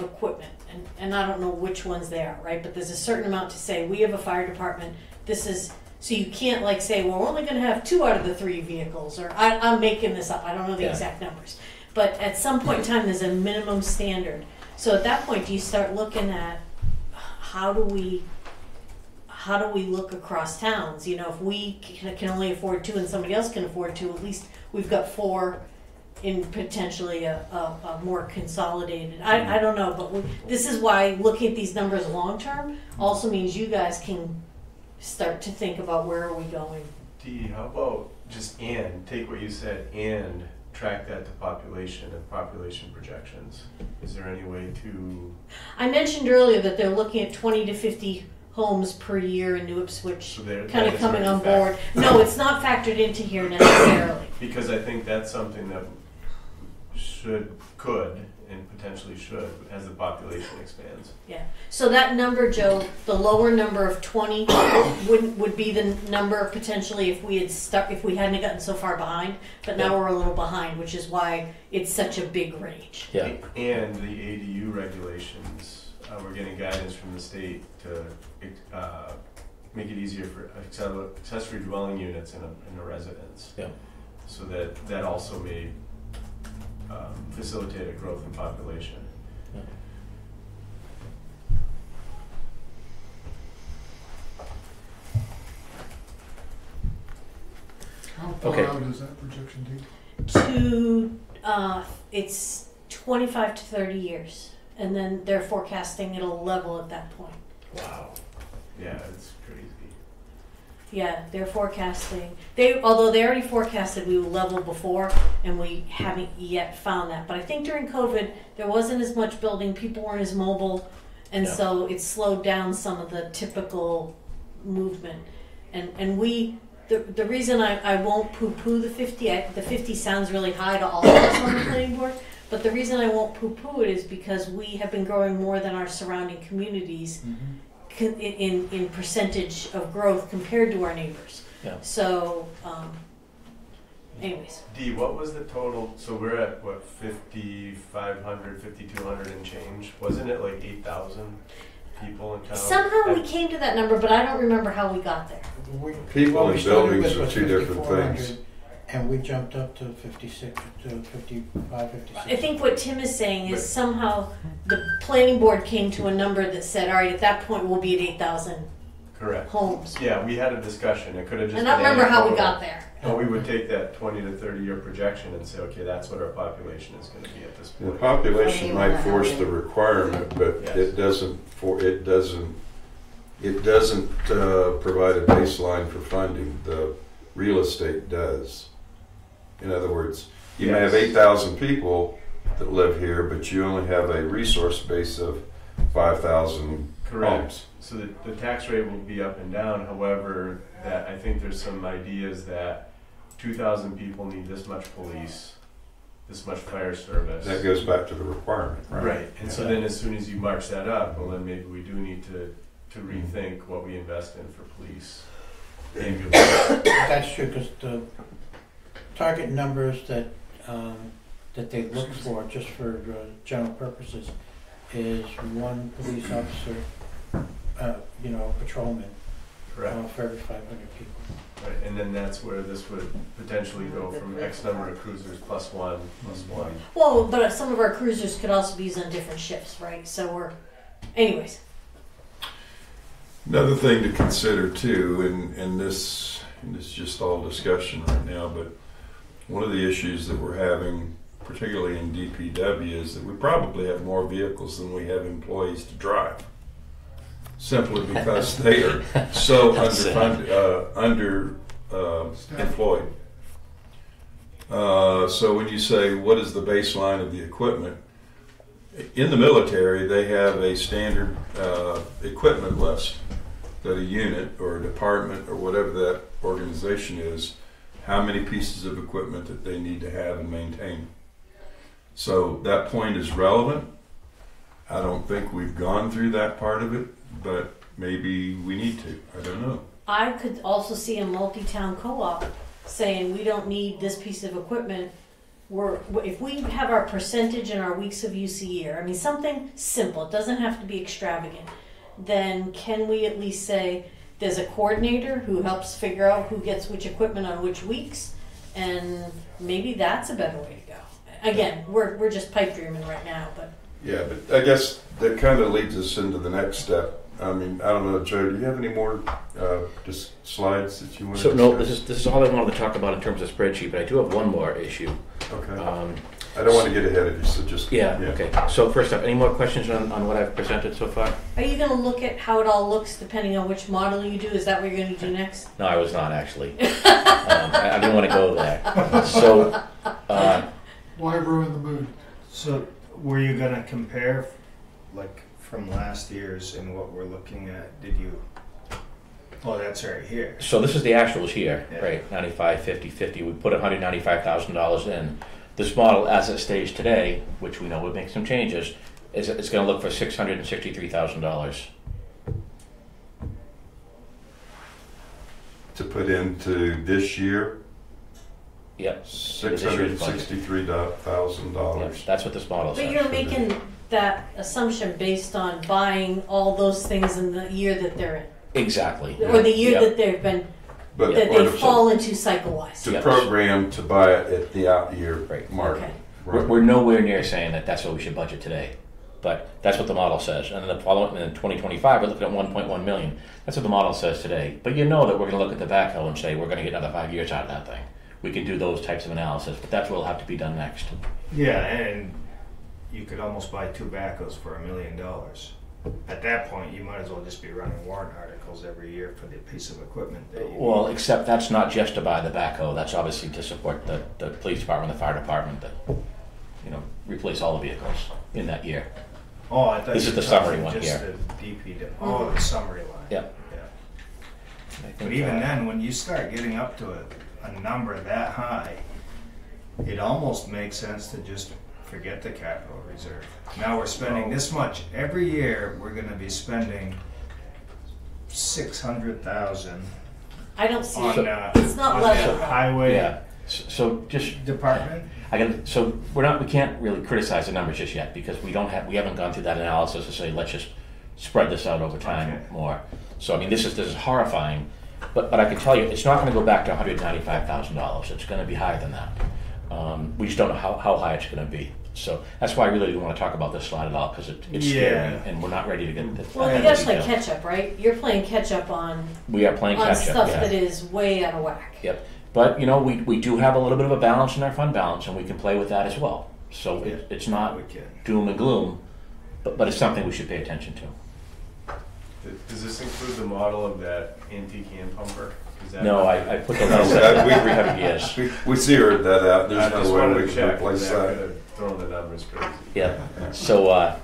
equipment, and I don't know which ones they are, right? But there's a certain amount to say, we have a fire department, this is, so you can't like say, well, we're only gonna have 2 out of the 3 vehicles, or I'm making this up, I don't know the Yeah. exact numbers. But at some point in time, there's a minimum standard. So at that point, do you start looking at, how do we look across towns? You know, if we can only afford 2 and somebody else can afford 2, at least we've got 4 in potentially a more consolidated. I don't know, but this is why looking at these numbers long term also means you guys can start to think about where are we going. Dee, how about just take what you said and track that to population and population projections? Is there any way to? I mentioned earlier that they're looking at 20 to 50 homes per year in New Ipswich, So they're- kind that of is coming on already board. No, it's not factored into here necessarily. Because I think that's something that could, and potentially should, as the population expands. Yeah. So that number, Joe, the lower number of 20 would be the number potentially if we hadn't gotten so far behind. But now we're a little behind, which is why it's such a big range. Yeah. And the ADU regulations, we're getting guidance from the state to make it easier for accessory dwelling units in a residence. Yeah. So that also may facilitate a growth in population. Yeah. How far Okay. out is that projection date? It's 25 to 30 years, and then they're forecasting it'll level at that point. Wow. Yeah, it's crazy. Yeah, they're forecasting. Although they already forecasted we will level before, and we haven't yet found that. But I think during COVID there wasn't as much building, people weren't as mobile, and Yeah. so it slowed down some of the typical movement. And the reason I won't poo-poo the 50, the 50 sounds really high to all of us on the planning board. But the reason I won't poo-poo it is because we have been growing more than our surrounding communities. In percentage of growth compared to our neighbors. Yeah. So, anyways. Dee, what was the total? So we're at what, 5,500, 5,200 and change? Wasn't it like 8,000 people in town? Somehow we came to that number, but I don't remember how we got there. People we and started buildings with are was two different 5,400, things. And we jumped up to 56, to 55, 56. I think what Tim is saying is But- somehow the planning board came to a number that said, all right, at that point we'll be at 8,000 Correct. homes. Yeah, we had a discussion. It could have just And I don't been remember how we anecdotal. got there. But we would take that 20 to 30 year projection and say, okay, that's what our population is going to be at this The point. population might force the requirement, but Yes. it doesn't provide a baseline for funding. The real estate does. In other words, you may have Yes. 8,000 people that live here, but you only have a resource base of 5,000 Correct. homes. So the tax rate will be up and down. However, that I think there's some ideas that 2,000 people need this much police, this much fire service. That goes back to the requirement, right? Right. And so then as soon as you march that up, well then maybe we do need to rethink what we invest in for police. Ambulance. That's true, because the target numbers that they look for, just for general purposes, is one police officer, patrolman, Correct. for every 500 people. Right. And then that's where this would potentially go from X number of cruisers plus one. Well, but some of our cruisers could also be used on different shifts, right? So anyways. Another thing to consider too, and this is just all discussion right now, but one of the issues that we're having, particularly in DPW, is that we probably have more vehicles than we have employees to drive. Simply because they are so underemployed. So when you say, what is the baseline of the equipment? In the military, they have a standard equipment list that a unit or a department or whatever that organization is, how many pieces of equipment that they need to have and maintain. So that point is relevant. I don't think we've gone through that part of it, but maybe we need to. I don't know. I could also see a multi-town co-op saying we don't need this piece of equipment. If we have our percentage and our weeks of use a year, I mean something simple, it doesn't have to be extravagant, then can we at least say there's a coordinator who helps figure out who gets which equipment on which weeks, and maybe that's a better way to go. Again, we're just pipe dreaming right now, but Yeah, but I guess that kind of leads us into the next step. I mean, I don't know, Joe, do you have any more just slides that you want to So no, discuss? this is all I wanted to talk about in terms of spreadsheet, but I do have one more issue. Okay. I don't want to get ahead of you, so just... Yeah, okay. So first up, any more questions on what I've presented so far? are you going to look at how it all looks depending on which model you do? Is that what you're going to do next? No, I was not actually. I didn't want to go there. So, Why ruin the mood? So were you gonna compare, like, from last year's and what we're looking at? Did you? Oh, that's right here. so this is the actuals here, Yeah. right? 95, 50, 50. We put $195,000 in. This model, as it stays today, which we know would make some changes, is it's going to look for $663,000. To put into this year, Yep. $663,000. That's what this model says. But you're making that assumption based on buying all those things in the year that they're in, Exactly. or the year Yep. that they've been, But that or they to- fall into cycle-wise. To Yes. program to buy it at the out year Right. mark. Okay. We're, we're nowhere near saying that that's what we should budget today, but that's what the model says. And then the following, in 2025, we're looking at 1.1 million. That's what the model says today. But you know that we're going to look at the backhoe and say we're going to get another 5 years out of that thing. We can do those types of analysis, but that's what will have to be done next. Yeah, and you could almost buy 2 backhoes for $1 million. At that point, you might as well just be running warrant articles every year for the piece of equipment that you Well, need. except that's not just to buy the backhoe. That's obviously to support the police department, the fire department, replace all the vehicles in that year. Oh, I thought This you is were the summary talking one just here. the DP. Oh, the summary line. Yeah. Yeah. I think, But even then, when you start getting up to a number that high, it almost makes sense to just forget the capital reserve. Now we're spending this much every year. We're going to be spending 600,000 I don't see on it. It's not on level. the highway yeah. So just department. So we can't really criticize the numbers just yet because we haven't gone through that analysis to say let's just spread this out over time Okay. more. So I mean this is horrifying, but I can tell you it's not going to go back to $195,000. It's going to be higher than that. We just don't know how high it's going to be. So that's why I really didn't want to talk about this slide at all because it's scary and we're not ready to get this. Well, you gotta play catch up, right? You're playing catch up on We are playing catch up. stuff Yeah. that is way out of whack. Yep. But we do have a little bit of a balance in our fund balance, and we can play with that as well. So it's not We can. doom and gloom, but it's something we should pay attention to. Does this include the model of that antique hand pumper? Is that No, I put the No, last that- we- 300 years. We zeroed that out. I There's just no way wanted we to can check. replace That that. could have thrown the numbers crazy. Yeah. So I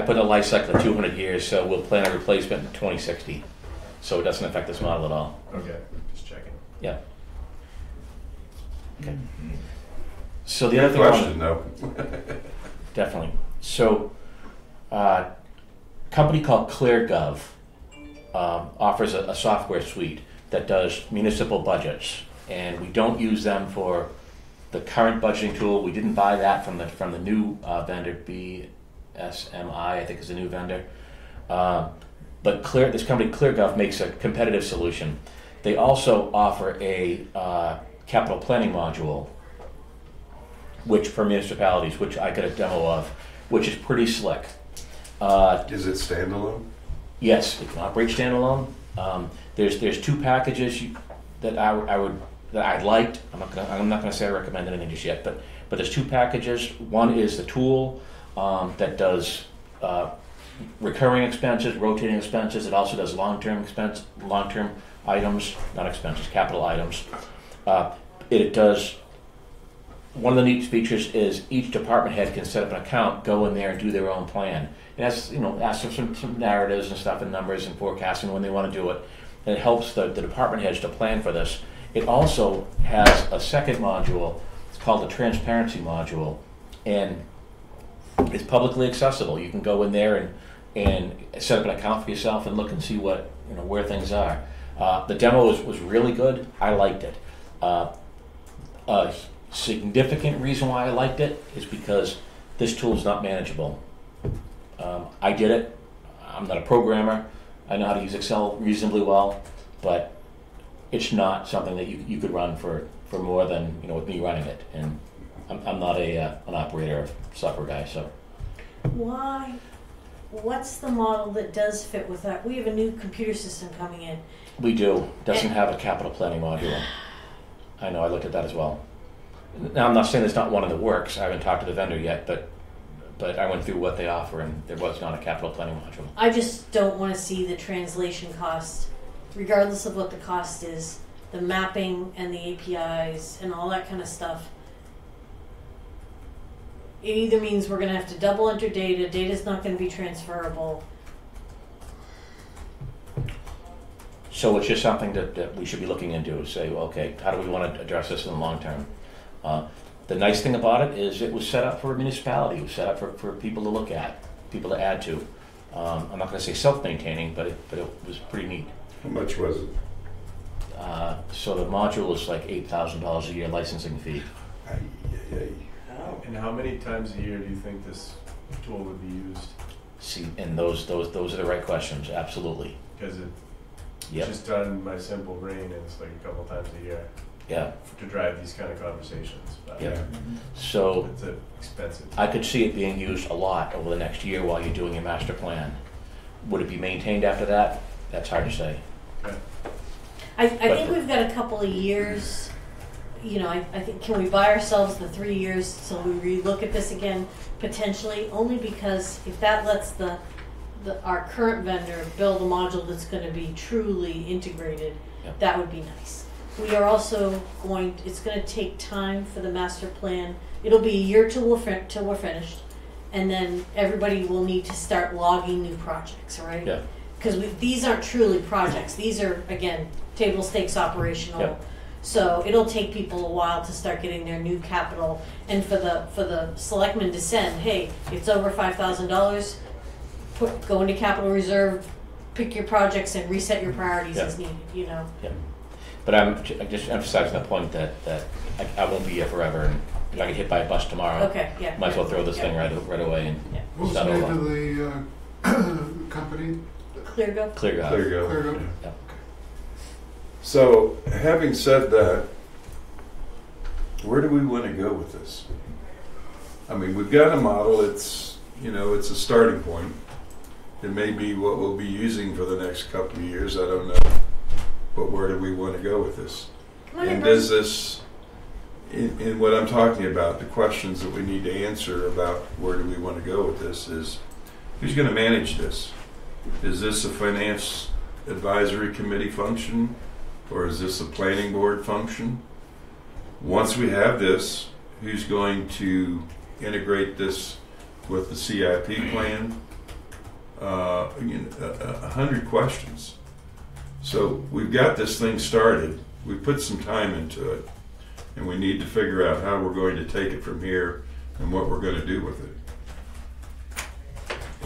put a life cycle of 200 years, so we'll plan a replacement in 2060. So it doesn't affect this model at all. Okay, just checking. Yeah. Okay. So the other thing I Question though. Definitely. So, company called ClearGov offers a software suite that does municipal budgets, and we don't use them for the current budgeting tool. We didn't buy that from the new vendor, BSMI, I think is the new vendor. But this company ClearGov makes a competitive solution. They also offer a capital planning module, which for municipalities, which I got a demo of, which is pretty slick. Is it standalone? Yes, it can operate standalone. There's 2 packages that I liked. I'm not gonna say I recommend anything just yet, but there's 2 packages. One is the tool that does recurring expenses, rotating expenses. It also does long-term items, not expenses, capital items. It does. One of the neat features is each department head can set up an account, go in there and do their own plan. It has, asks for some narratives and stuff and numbers and forecasting when they want to do it. And it helps the department heads to plan for this. It also has a second module. It's called the transparency module, and it's publicly accessible. You can go in there and set up an account for yourself and look and see what where things are. The demo was really good. I liked it. A significant reason why I liked it is because this tool is not manageable. I did it. I'm not a programmer. I know how to use Excel reasonably well, but it's not something that you could run for more than with me running it. And I'm not an operator of software guy, so. Why? What's the model that does fit with that? We have a new computer system coming in. We do. Doesn't have a capital planning module. I know. I looked at that as well. Now I'm not saying there's not one in the works. I haven't talked to the vendor yet, but I went through what they offer, and there was not a capital planning module. I just don't want to see the translation cost, regardless of what the cost is, the mapping and the APIs and all that kind of stuff. It either means we're going to have to double enter data, data's not going to be transferable. So it's just something that we should be looking into. Say, well, okay, how do we want to address this in the long term? The nice thing about it is it was set up for a municipality. It was set up for people to look at, people to add to. I'm not going to say self-maintaining, but it was pretty neat. How much was it? So the module is like $8,000 a year licensing fee. Ay, ay, ay. And how many times a year do you think this tool would be used? See, and those are the right questions. Absolutely. Because it's Yep. just done in my simple brain, and it's like a couple times a year Yeah. to drive these kind of conversations. But Yeah. So it's expensive. I could see it being used a lot over the next year while you're doing your master plan. Would it be maintained after that? That's hard to say. Okay. I think we've got a couple of years, you know, I think, can we buy ourselves the 3 years so we relook at this again, potentially? Only because if that lets our current vendor build a module that's gonna be truly integrated, Yep. that would be nice. We are also it's gonna take time for the master plan. It'll be a year till we're finished, and then everybody will need to start logging new projects, right? Yeah. Because these aren't truly projects. These are, again, table stakes operational. Yep. So it'll take people a while to start getting their new capital, and for the selectmen to send, hey, it's over $5,000. Go into capital reserve, pick your projects, and reset your priorities as needed. You know. Yeah. But I'm just emphasizing the point that I won't be here forever, and if I get hit by a bus tomorrow, Okay. Yeah. might as well throw this Yeah. thing right away and Yeah. What was start the name over. of the company? ClearGo. Clear There you go. go. Clear Up? Yeah. So, having said that, where do we want to go with this? I mean, we've got a model. It's a starting point. It may be what we'll be using for the next couple of years. I don't know. But where do we want to go with this? Come on in, And Bruce. does this, in what I'm talking about, the questions that we need to answer about where do we want to go with this is, who's going to manage this? Is this a finance advisory committee function, or is this a planning board function? Once we have this, who's going to integrate this with the CIP plan? 100 questions. So we've got this thing started. We put some time into it, and we need to figure out how we're going to take it from here and what we're going to do with it.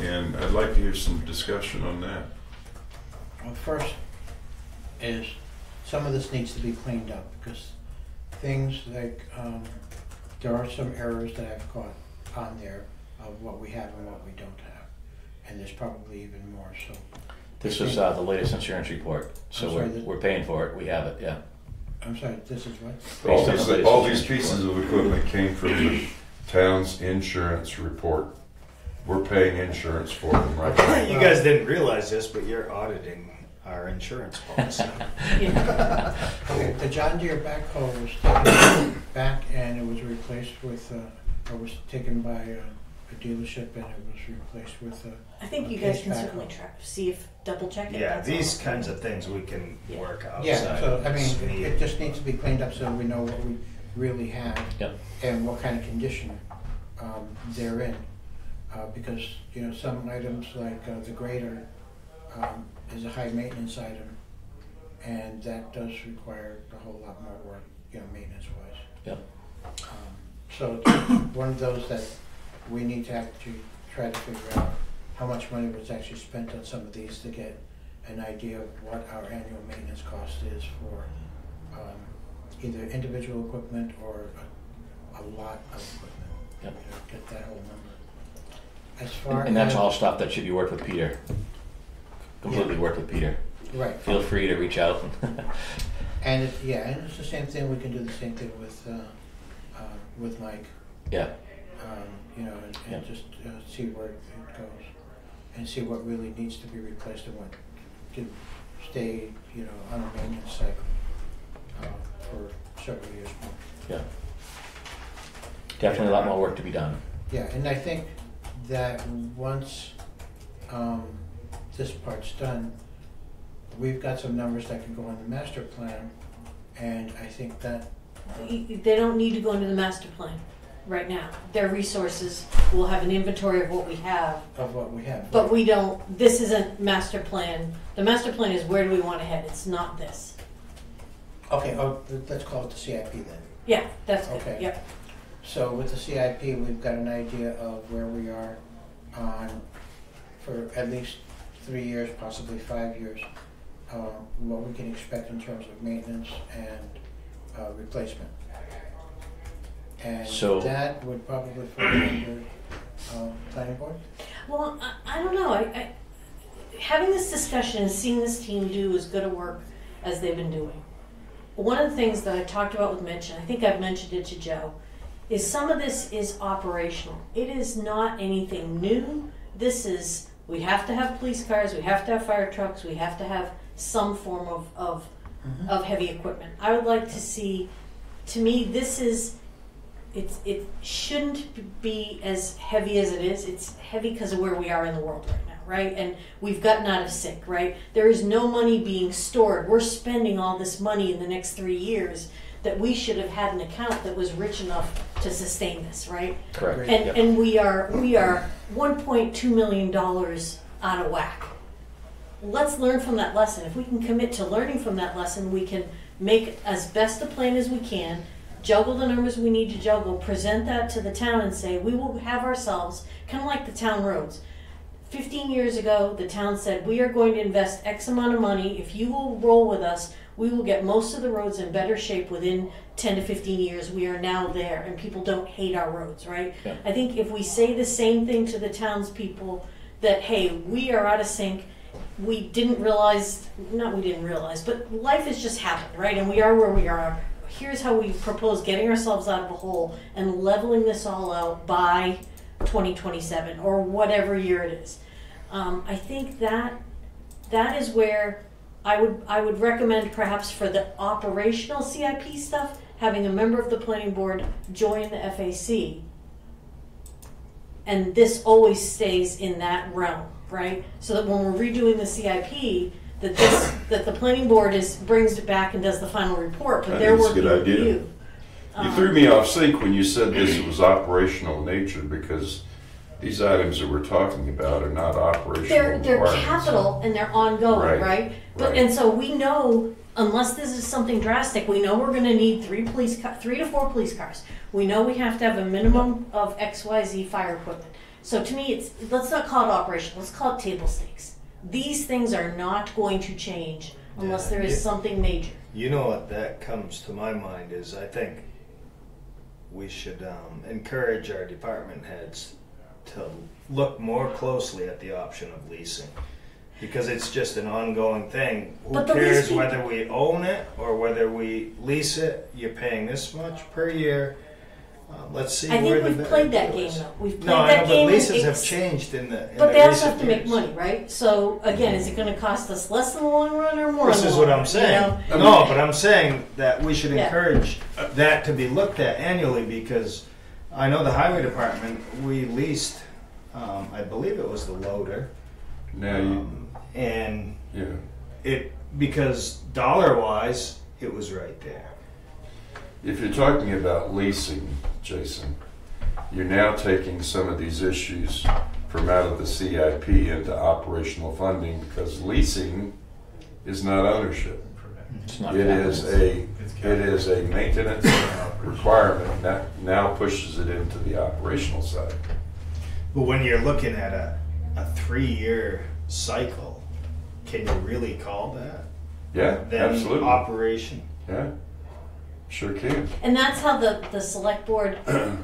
And I'd like to hear some discussion on that. Well, first is some of this needs to be cleaned up because things like there are some errors that I've caught on there of what we have and what we don't have, and there's probably even more. So This is the latest insurance report, so I'm sorry, we're paying for it. We have it. Yeah. I'm sorry. This is what? All Based on these, the latest all these insurance pieces report. of equipment came from the town's insurance report. We're paying insurance for them right now. You guys didn't realize this, but you're auditing our insurance policy. Yeah. The John Deere backhoe was taken back and it was replaced with, or was taken by a dealership and it was replaced with I think you guys can certainly see if double check it. Yeah, that's these all. kinds of things we can work outside. Yeah, so I of this mean, meeting. it just needs to be cleaned up so we know what we really have Yep. and what kind of condition they're in. Because, you know, some items like the grader is a high maintenance item and that does require a whole lot more work, you know, maintenance wise. Yep. So it's one of those that we need to actually try to figure out how much money was actually spent on some of these to get an idea of what our annual maintenance cost is for either individual equipment or a lot of equipment. Yep. You know, get that whole number. As far And that's as, all stuff that should be worked with Peter. Completely worked with Peter. right. Feel free to reach out. And and it's the same thing. We can do the same thing with Mike. Yeah. You know, and Yeah. just see where it goes, and see what really needs to be replaced and what can stay, you know, on a maintenance cycle for several years more. Yeah. Definitely a lot more work to be done. Yeah, and I think that once this part's done, we've got some numbers that can go on the master plan, and I think that They don't need to go into the master plan right now. Their resources will have an inventory of what we have, of what we have. but we don't. This isn't master plan. The master plan is where do we want to head. It's not this. Okay, let's call it the CIP then. Yeah, that's good. Okay. Yep. So with the CIP, we've got an idea of where we are for at least 3 years, possibly 5 years, what we can expect in terms of maintenance and replacement. And So- that would probably fall under planning board? Well, I don't know. I having this discussion and seeing this team do as good a work as they've been doing. One of the things that I talked about with Mitch, and I think I've mentioned it to Joe, is some of this is operational. It is not anything new. This is, we have to have police cars, we have to have fire trucks, we have to have some form of heavy equipment. I would like to see, to me, this is, it shouldn't be as heavy as it is. It's heavy because of where we are in the world right now, right? And we've gotten out of sync, right? There is no money being stored. We're spending all this money in the next 3 years that we should have had an account that was rich enough to sustain this, right? Correct. And Yep. and we are $1.2 million out of whack. Let's learn from that lesson. If we can commit to learning from that lesson, we can make as best a plan as we can, juggle the numbers we need to juggle, present that to the town and say, we will have ourselves, kind of like the town roads. 15 years ago, the town said, we are going to invest X amount of money. If you will roll with us, we will get most of the roads in better shape within 10 to 15 years. We are now there, and people don't hate our roads, right? Yeah. I think if we say the same thing to the townspeople, that, hey, we are out of sync, we didn't realize, not we didn't realize, but life has just happened, right? And we are where we are. Here's how we propose getting ourselves out of a hole and leveling this all out by 2027 or whatever year it is. I think that is where I would recommend, perhaps for the operational CIP stuff, having a member of the planning board join the FAC, and this always stays in that realm, right? So that when we're redoing the CIP, that the planning board brings it back and does the final report, but I they're think it's a working good with idea. you. You threw me off sync when you said this was operational in nature, because these items that we're talking about are not operational They're requirements. capital and they're ongoing, Right, right? But right. and so we know, unless this is something drastic, we know we're going to need 3 to 4 police cars. We know we have to have a minimum of XYZ fire equipment. So to me, let's not call it operational. Let's call it table stakes. These things are not going to change unless there is something major. You know what that comes to my mind is, I think we should encourage our department heads to look more closely at the option of leasing, because it's just an ongoing thing. Who But the cares leasing- whether we own it or whether we lease it? You're paying this much per year. Let's see I where think the we've played that value game is. though. We've played No, I that know, game. but leases have it's- changed in the But they also recent have to make years. money, right? So again, is it going to cost us less in the long run or more? This in the is long what run, I'm saying. You know? No, but I'm saying that we should Yeah. encourage that to be looked at annually, because I know the highway department, we leased, I believe it was the loader, Now you, and yeah. because dollar-wise, it was right there. If you're talking about leasing, Jason, you're now taking some of these issues from out of the CIP into operational funding, because leasing is not ownership. It's not It is a maintenance requirement that now pushes it into the operational side. But when you're looking at a 3-year cycle, can you really call that? Yeah, Then absolutely. operation? Yeah, sure can. And that's how the select board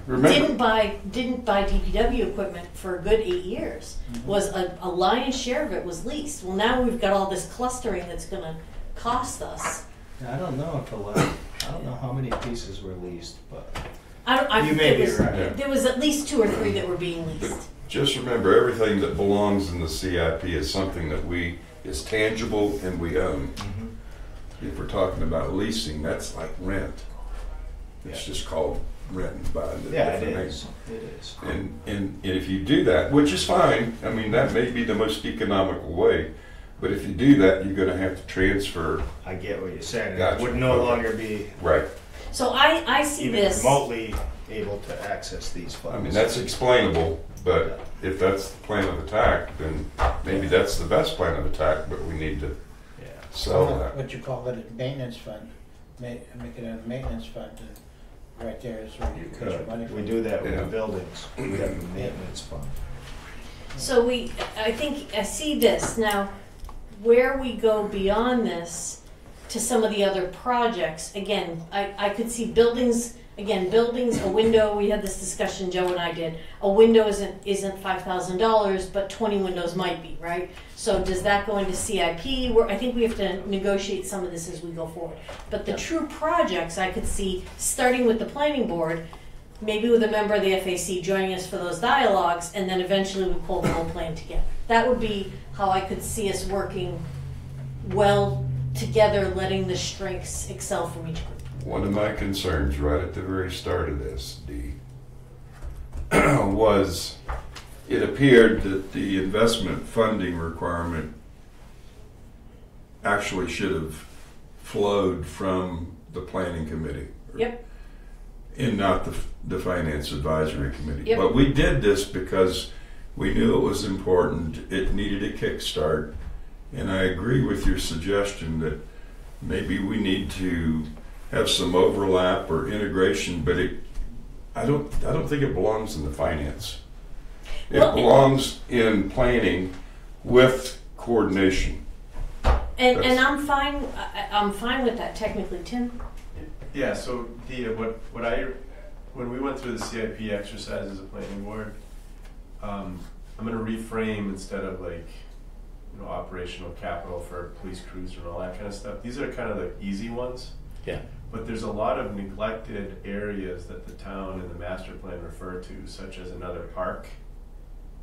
Remember, didn't buy DPW equipment for a good 8 years. Was a lion's share of it was leased. Well, now we've got all this clustering that's going to cost us. I don't know I don't know how many pieces were leased, but I you may it be was, right. There was at least 2 or 3 that were being leased. just remember, everything that belongs in the CIP is something that is tangible and we own. If we're talking about leasing, that's like rent. It's just called rent and buying. Yeah, it is. It is. And if you do that, which is fine, I mean, that may be the most economical way, but if you do that, you're gonna have to transfer. I get what you're saying. Gotcha. It would no Okay. longer be Right. So I see even this. remotely able to access these funds. I mean, that's explainable, but if that's the plan of attack, then maybe that's the best plan of attack, but we need to Yeah. sell that. What you call it, a maintenance fund, make it a maintenance fund, right there is where you cut your money from. We do that with Yeah. the buildings. We have a maintenance fund. So I think, I see this. Now, where we go beyond this to some of the other projects, again, I could see buildings, a window, we had this discussion, Joe and I did. A window isn't $5,000, but 20 windows might be, right? So does that go into CIP? I think we have to negotiate some of this as we go forward. But the true projects, I could see, starting with the planning board, maybe with a member of the FAC joining us for those dialogues, and then eventually we pull the whole plan together. That would be how I could see us working well together, letting the strengths excel from each group. One of my concerns right at the very start of this, Dee, was it appeared that the investment funding requirement actually should have flowed from the planning committee. Yep. And not the finance advisory committee. Yep. But we did this because we knew it was important, it needed a kickstart, and I agree with your suggestion that maybe we need to have some overlap or integration, but I don't think it belongs in the finance. It belongs in planning with coordination. And I'm fine with that technically, Tim. Yeah, so when we went through the CIP exercise as a planning board, I'm going to reframe instead of operational capital for police cruiser and all that kind of stuff. These are kind of the easy ones. Yeah. But there's a lot of neglected areas that the town and the master plan refer to, such as another park,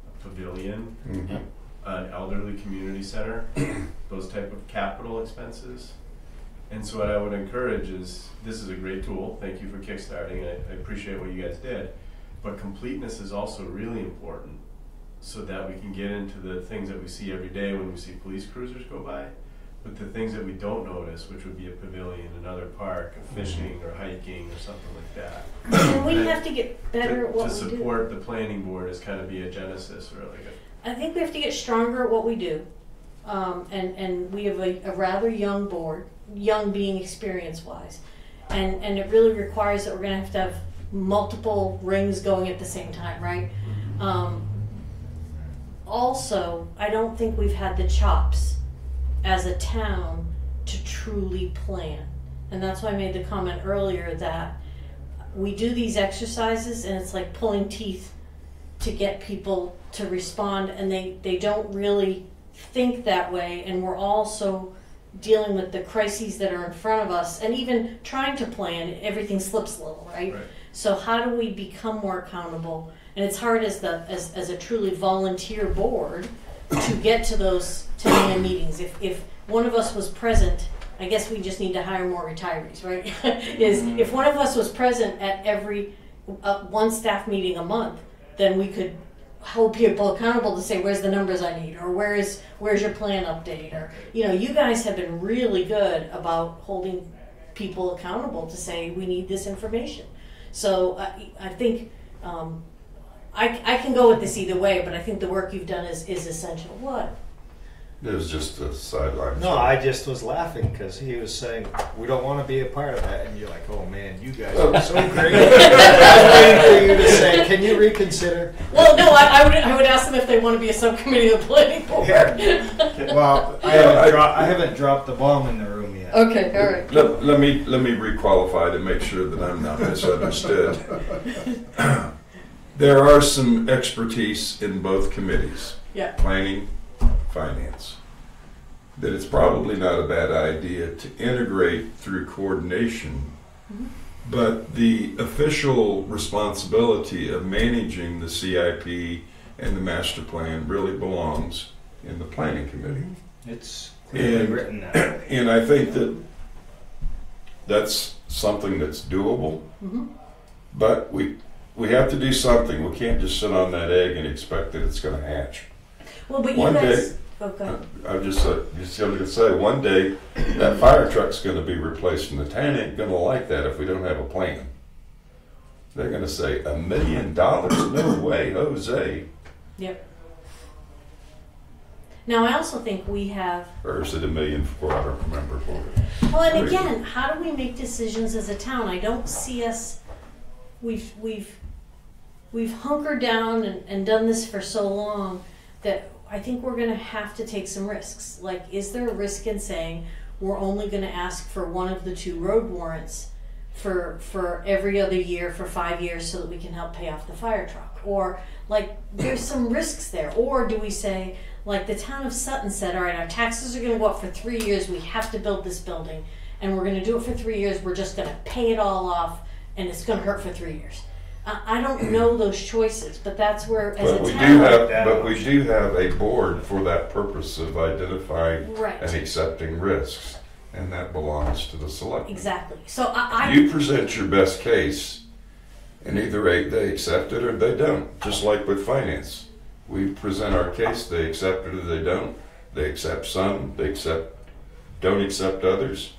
a pavilion, Mm-hmm. an elderly community center, those type of capital expenses. And so what I would encourage is, this is a great tool, thank you for kickstarting, I appreciate what you guys did, but completeness is also really important so that we can get into the things that we see every day when we see police cruisers go by, but the things that we don't notice, which would be a pavilion, another park, a fishing or hiking or something like that. And we have to get better at what to we do. support the planning board is kind of be a genesis or like a I think we have to get stronger at what we do. And we have a rather young board, young being experience-wise. And it really requires that we're going to have multiple rings going at the same time, right? Also, I don't think we've had the chops as a town to truly plan. And that's why I made the comment earlier that we do these exercises and it's like pulling teeth to get people to respond, and they don't really think that way, and we're also dealing with the crises that are in front of us, and even trying to plan, everything slips a little, right? So how do we become more accountable? And it's hard as a truly volunteer board to get to those 10 a.m. meetings. If one of us was present, I guess we just need to hire more retirees, right? If one of us was present at every one staff meeting a month, then we could hold people accountable to say, where's the numbers I need, or where's your plan update, or you guys have been really good about holding people accountable to say we need this information. So I think I can go with this either way, but I think the work you've done is essential. What? It was just a sideline. No, I just was laughing because he was saying, we don't want to be a part of that. And you're like, oh man, you guys are so great. I was waiting for you to say, can you reconsider? Well, no, I would ask them if they want to be a subcommittee of the planning board. Yeah. Well, I haven't dropped the bomb in the room yet. Okay, all right. Let me requalify to make sure that I'm not misunderstood. There are some expertise in both committees. Yeah. Planning, finance, that it's probably not a bad idea to integrate through coordination, but the official responsibility of managing the CIP and the master plan really belongs in the planning committee. It's clearly written that way. And I think that that's something that's doable, but we have to do something. We can't just sit on that egg and expect that it's going to hatch. Well, but One you guys. day, Okay. I'm just going to say, one day that fire truck's going to be replaced, and the town ain't going to like that if we don't have a plan. They're going to say, $1 million? No way, Jose. Yep. Now, I also think we have. Or is it $1.4 million? I don't remember. Well, and again, how do we make decisions as a town? I don't see us we've hunkered down and done this for so long that I think we're gonna have to take some risks. Like, is there a risk in saying we're only gonna ask for one of the 2 road warrants for every other year for 5 years so that we can help pay off the fire truck? Or like, there's some risks there. Or do we say, like the town of Sutton said, all right, our taxes are gonna go up for 3 years, we have to build this building, and we're gonna do it for 3 years, we're just gonna pay it all off, and it's gonna hurt for 3 years. I don't know those choices, but that's where, as But a we town, do have a board for that purpose of identifying right, and accepting risks, and that belongs to the selectmen. exactly. So I You present your best case, and either they accept it or they don't. Just like with finance, we present our case, they accept it or they don't. They accept some, don't accept others,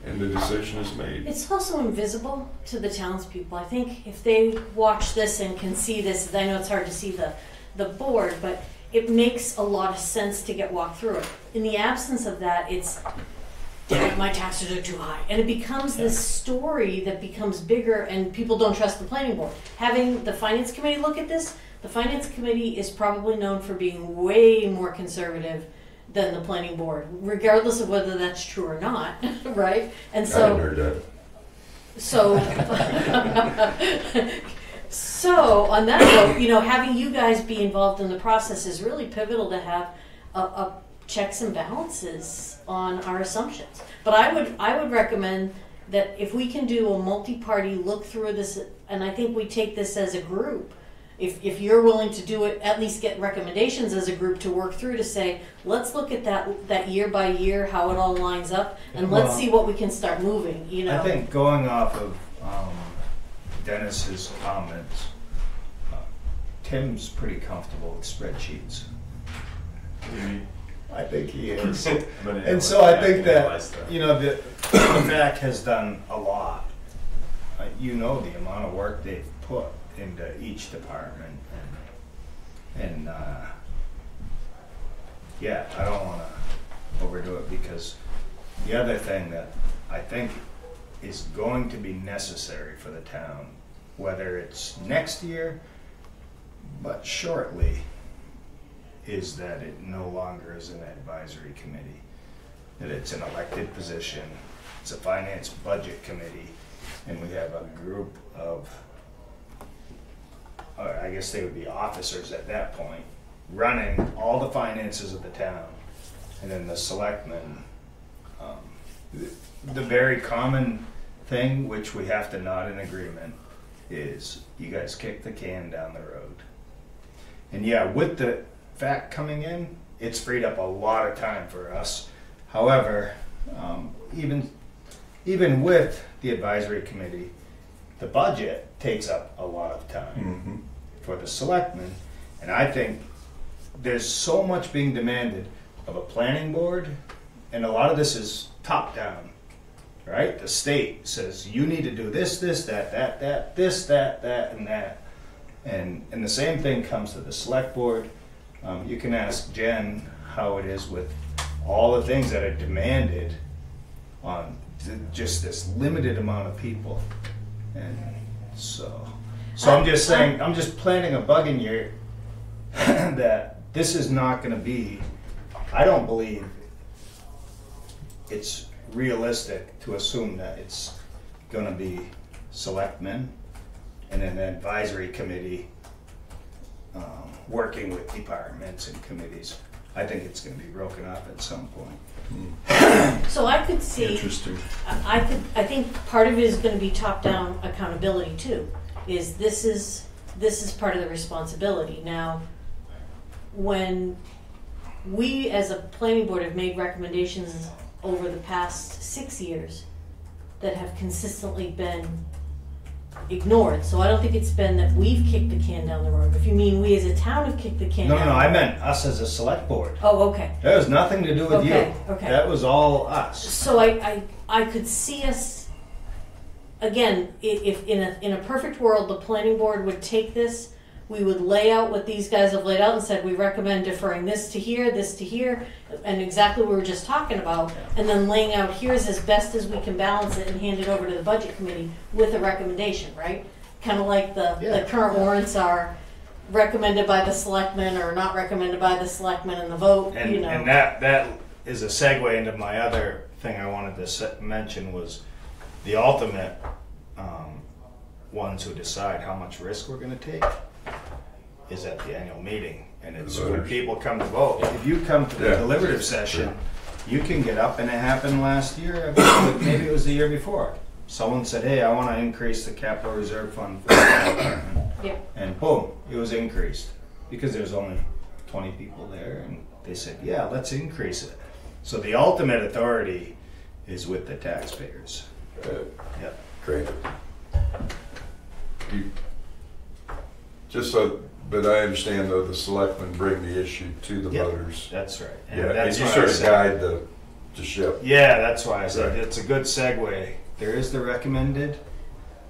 and the decision is made. It's also invisible to the townspeople. I think if they watch this and can see this, I know it's hard to see the board, but it makes a lot of sense to get walked through it. In the absence of that, it's, my taxes are too high. And it becomes this story that becomes bigger, and people don't trust the planning board. Having the finance committee look at this, the finance committee is probably known for being way more conservative than the planning board, regardless of whether that's true or not, right? And I so, hadn't heard that. so on that note, having you guys be involved in the process is really pivotal to have a checks and balances on our assumptions. But I would recommend that if we can do a multi-party look through this, and I think we take this as a group. If you're willing to do it, at least get recommendations as a group to work through to say, let's look at that year by year, how it all lines up, and let's see what we can start moving, I think going off of Dennis's comments, Tim's pretty comfortable with spreadsheets. I think he is. And so I think that, the FAC has done a lot. The amount of work they've put into each department, and I don't want to overdo it, because the other thing that I think is going to be necessary for the town, whether it's next year but shortly, is that it no longer is an advisory committee, that it's an elected position, it's a finance budget committee, and we have a group of, I guess they would be officers at that point, running all the finances of the town. And then the selectmen, the very common thing, which we have to nod in agreement, is you guys kick the can down the road. And with the FAC coming in, it's freed up a lot of time for us. However, even with the advisory committee, the budget takes up a lot of time for the selectmen, and I think there's so much being demanded of a planning board, and a lot of this is top down, right? The state says you need to do this, that, this, that, and that, and the same thing comes to the select board. You can ask Jen how it is with all the things that are demanded on just this limited amount of people, and so I'm just saying, I'm just planting a bug in you that this is not going to be, I don't believe it's realistic to assume that it's going to be selectmen and an advisory committee working with departments and committees. I think it's going to be broken up at some point. So I could see. Interesting. I think part of it is going to be top-down accountability too. This is part of the responsibility. Now, when we as a planning board have made recommendations over the past 6 years that have consistently been ignored. So I don't think it's been that we've kicked the can down the road. If you mean we as a town have kicked the can down the road. No, I meant us as a select board. Oh, okay. That has nothing to do with you. Okay. That was all us. So I could see us, again, if in a perfect world, the planning board would take this, we would lay out what these guys have laid out and said, we recommend deferring this to here, and exactly what we were just talking about, and then laying out, here's as best as we can balance it and hand it over to the budget committee with a recommendation, right? kind of like the current warrants are recommended by the selectmen or not recommended by the selectmen and the vote, And, you know. and that is a segue into my other thing I wanted to mention was the ultimate ones who decide how much risk we're going to take is at the annual meeting. And it's when people come to vote. If you come to the deliberative session, you can get up, and it happened last year, maybe it was the year before. Someone said, hey, I want to increase the capital reserve fund for the department. Yep. And boom, it was increased because there's only 20 people there, and they said, yeah, let's increase it. So the ultimate authority is with the taxpayers. Yep. Great. Just so, but I understand though, the selectmen bring the issue to the voters. That's right. Yeah, and that's you why sort I of said- guide the ship. Yeah, that's why I said Right. it's a good segue. There is the recommended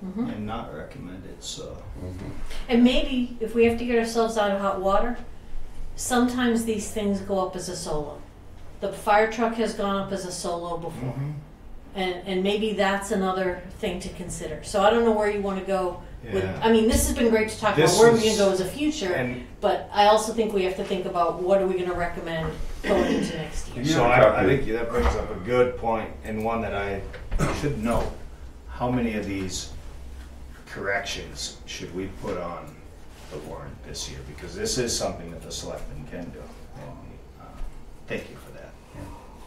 Mhm. and not recommended, so. Mhm. And maybe if we have to get ourselves out of hot water, sometimes these things go up as a solo. The fire truck has gone up as a solo before. And maybe that's another thing to consider. So I don't know where you want to go with, Yeah. I mean, this has been great to talk This about where we're is- going to go as a future, And but I also think we have to think about what are we going to recommend going into next year. Yeah, so copy. I think that brings up a good point, and one that I should know. How many of these corrections should we put on the warrant this year? Because this is something that the selectmen can do. And thank you for that.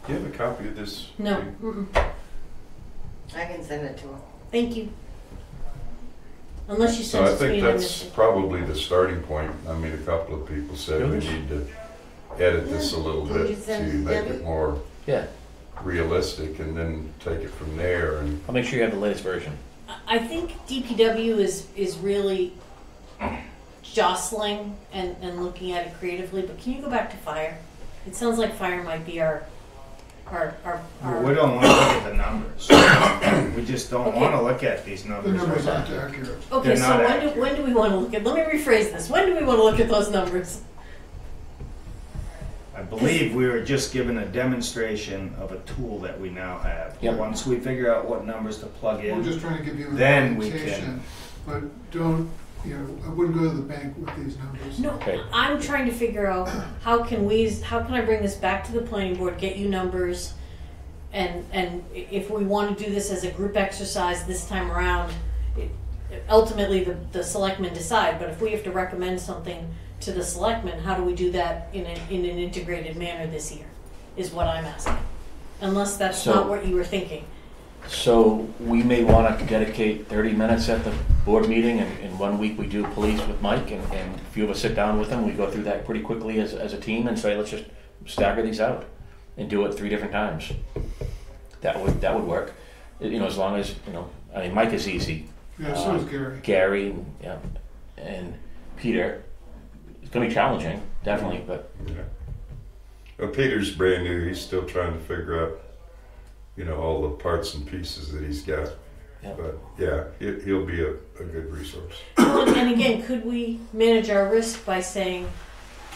Do you have a copy of this? No, mm-mm. I can send it to him. Thank you. Unless you So send I it to me think and I that's missed it. probably the starting point. I mean, a couple of people said we Really? need to edit this a little Did you bit to send it, make Debbie? it more Yeah, realistic and then take it from there. And I'll make sure you have the latest version. I think DPW is really jostling and looking at it creatively, but can you go back to fire? It sounds like fire might be our We don't want to look at the numbers. We just don't Okay. want to look at these The numbers. numbers right aren't now. accurate. Okay, They're so not when accurate. do we want to look at, let me rephrase this. When do we want to look at those numbers? I believe we were just given a demonstration of a tool that we now have. Yep. Once we figure out what numbers to plug We're in, just trying to give you an Then we orientation, but don't, I wouldn't go to the bank with these numbers. No, Okay. I'm trying to figure out how can I bring this back to the planning board, get you numbers, and if we want to do this as a group exercise this time around, ultimately the selectmen decide, but if we have to recommend something to the selectmen, how do we do that in an integrated manner this year, is what I'm asking. Unless that's So- not what you were thinking. So we may want to dedicate 30 minutes at the board meeting, and in 1 week we do police with Mike, and a few of us sit down with him. We go through that pretty quickly as a team and say, let's just stagger these out and do it 3 different times. That would work. As long as, I mean, Mike is easy. Yeah, so is Gary. Gary, and Peter. It's going to be challenging, definitely, but well, Peter's brand new. He's still trying to figure out, all the parts and pieces that he's got. Yeah. But yeah, he'll be a good resource. And again, could we manage our risk by saying,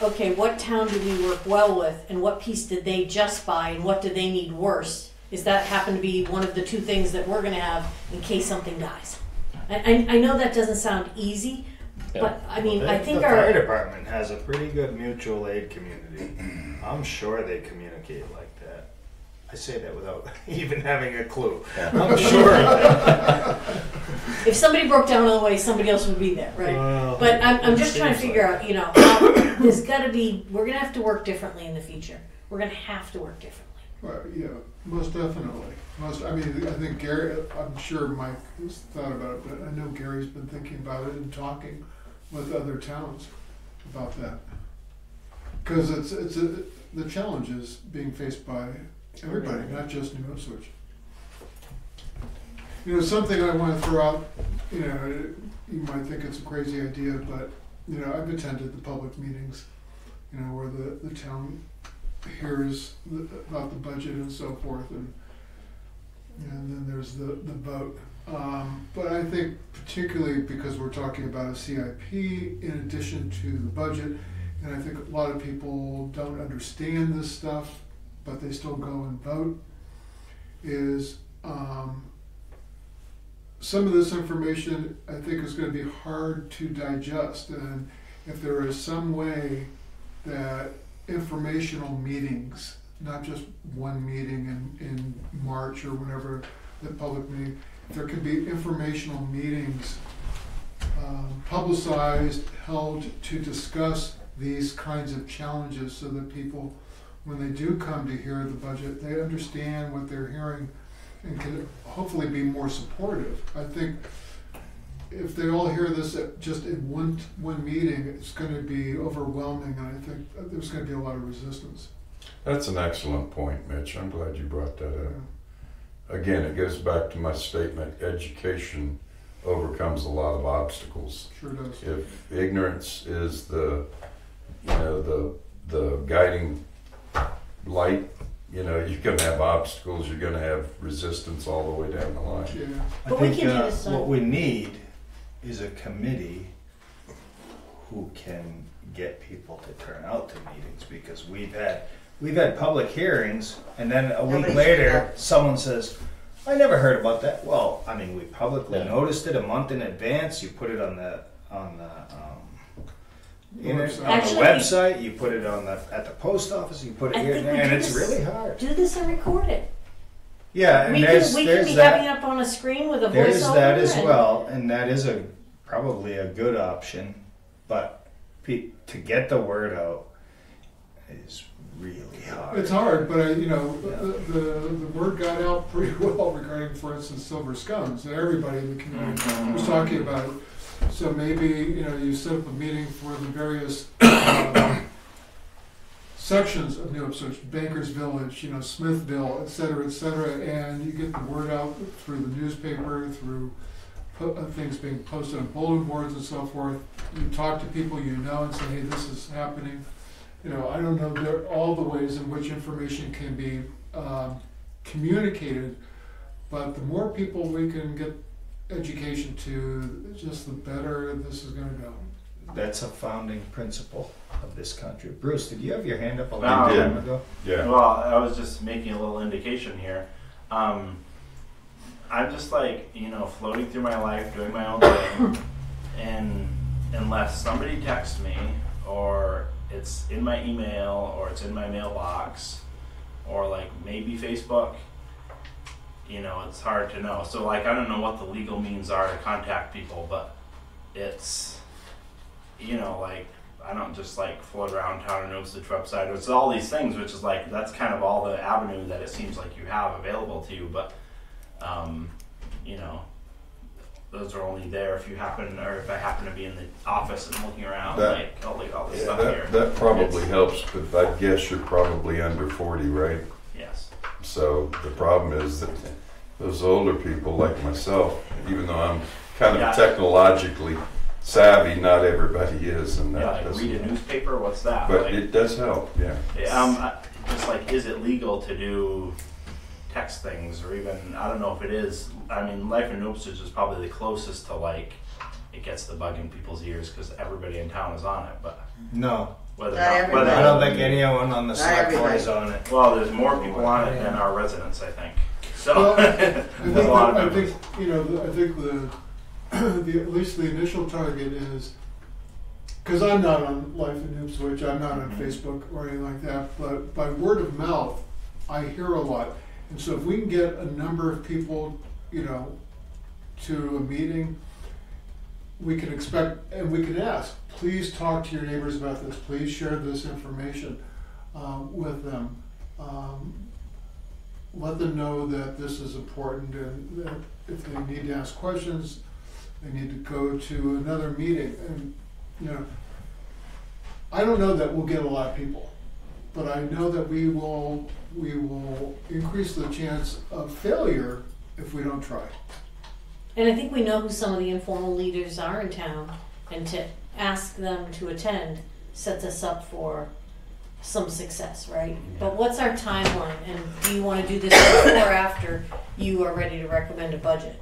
okay, what town do we work well with, and what piece did they just buy, and what do they need worse? Is that happen to be one of the 2 things that we're going to have in case something dies? I know that doesn't sound easy, but I mean, I think the fire our department has a pretty good mutual aid community. I'm sure they communicate like that. I say that without even having a clue. I'm sure of that. if somebody broke down on the way, somebody else would be there, right? Well, But I'm it just trying to seems figure like out, how, there's got to be, we're going to have to work differently in the future. We're going to have to work differently. Well, yeah, most definitely. I think Gary, I'm sure Mike has thought about it, but I know Gary's been thinking about it and talking with other towns about that. Because the challenge is being faced by everybody, not just New Ipswich. Something I want to throw out, you might think it's a crazy idea, but, I've attended the public meetings, where the town hears about the budget and so forth, and then there's the vote. But I think particularly because we're talking about a CIP in addition to the budget, and I think a lot of people don't understand this stuff, but they still go and vote, is some of this information, I think, is going to be hard to digest. And if there is some way that informational meetings, not just one meeting in March or whenever the public meeting, if there could be informational meetings publicized, held to discuss these kinds of challenges so that people, when they do come to hear the budget, they understand what they're hearing and can hopefully be more supportive. I think if they all hear this just in one meeting, it's going to be overwhelming, and I think there's going to be a lot of resistance. That's an excellent point, Mitch. I'm glad you brought that up. Again, it goes back to my statement, education overcomes a lot of obstacles. Sure does. If ignorance is the guiding light, you're going to have obstacles, you're going to have resistance all the way down the line. Yeah. I But we think can do this, what we need is a committee who can get people to turn out to meetings, because we've had public hearings, and then a week Nobody later, showed up. someone says, I never heard about that. Well, I mean, we publicly Yeah. noticed it a month in advance. You put it on the Website. Actually, website. You put it at the post office. You put it I here, think we and do it's this- really hard. Do this and record it. Yeah, and We can there's be that. having it up on a screen with a There's voiceover. that as and- well, and that is probably a good option, but to get the word out is really hard. It's hard, but the word got out pretty well regarding, for instance, silver scones. And everybody in the community was talking about it. So maybe you set up a meeting for the various sections of New Ipswich, Bankers Village, Smithville, et cetera, and you get the word out through the newspaper, through things being posted on bulletin boards and so forth. You talk to people and say, hey, this is happening. I don't know all the ways in which information can be communicated, but the more people we can get education to, just the better this is going to go. That's a founding principle of this country. Bruce, did you have your hand up a I long did. time ago? Yeah. Well, I was just making a little indication here. I'm just floating through my life, doing my own thing, and unless somebody texts me, or it's in my email, or it's in my mailbox, or maybe Facebook, it's hard to know. So I don't know what the legal means are to contact people, but it's, I don't just float around town and notice the website. It's all these things, which is that's kind of all the avenue that it seems like you have available to you. But, those are only there if you happen, or if I happen to be in the office and looking around, all this stuff here. That probably helps, but I guess you're probably under 40, right? Yes. So the problem is that those older people like myself, even though I'm kind of technologically savvy, not everybody is, and that doesn't. Read a newspaper. What's that? But it does help, yeah. Just is it legal to do text things, or even I don't know if it is. I mean, Life in New Ipswich is probably the closest to it gets the bug in people's ears because everybody in town is on it. But No. whether Not everybody. I don't think anyone on the Not select board everybody. is on it. well, there's more people on it than our residents, I think. So Well, there's a lot of I members. think the at least the initial target is, because I'm not on Life in Ipswich, I'm not on Facebook or anything like that, but by word of mouth, I hear a lot. And so if we can get a number of people, to a meeting, we can expect, and we can ask, please talk to your neighbors about this, please share this information with them. Let them know that this is important, and that if they need to ask questions, they need to go to another meeting. And I don't know that we'll get a lot of people, but I know that we will increase the chance of failure if we don't try. And I think we know who some of the informal leaders are in town, and to ask them to attend sets us up for some success, right? But what's our timeline, and do you want to do this before or after you are ready to recommend a budget?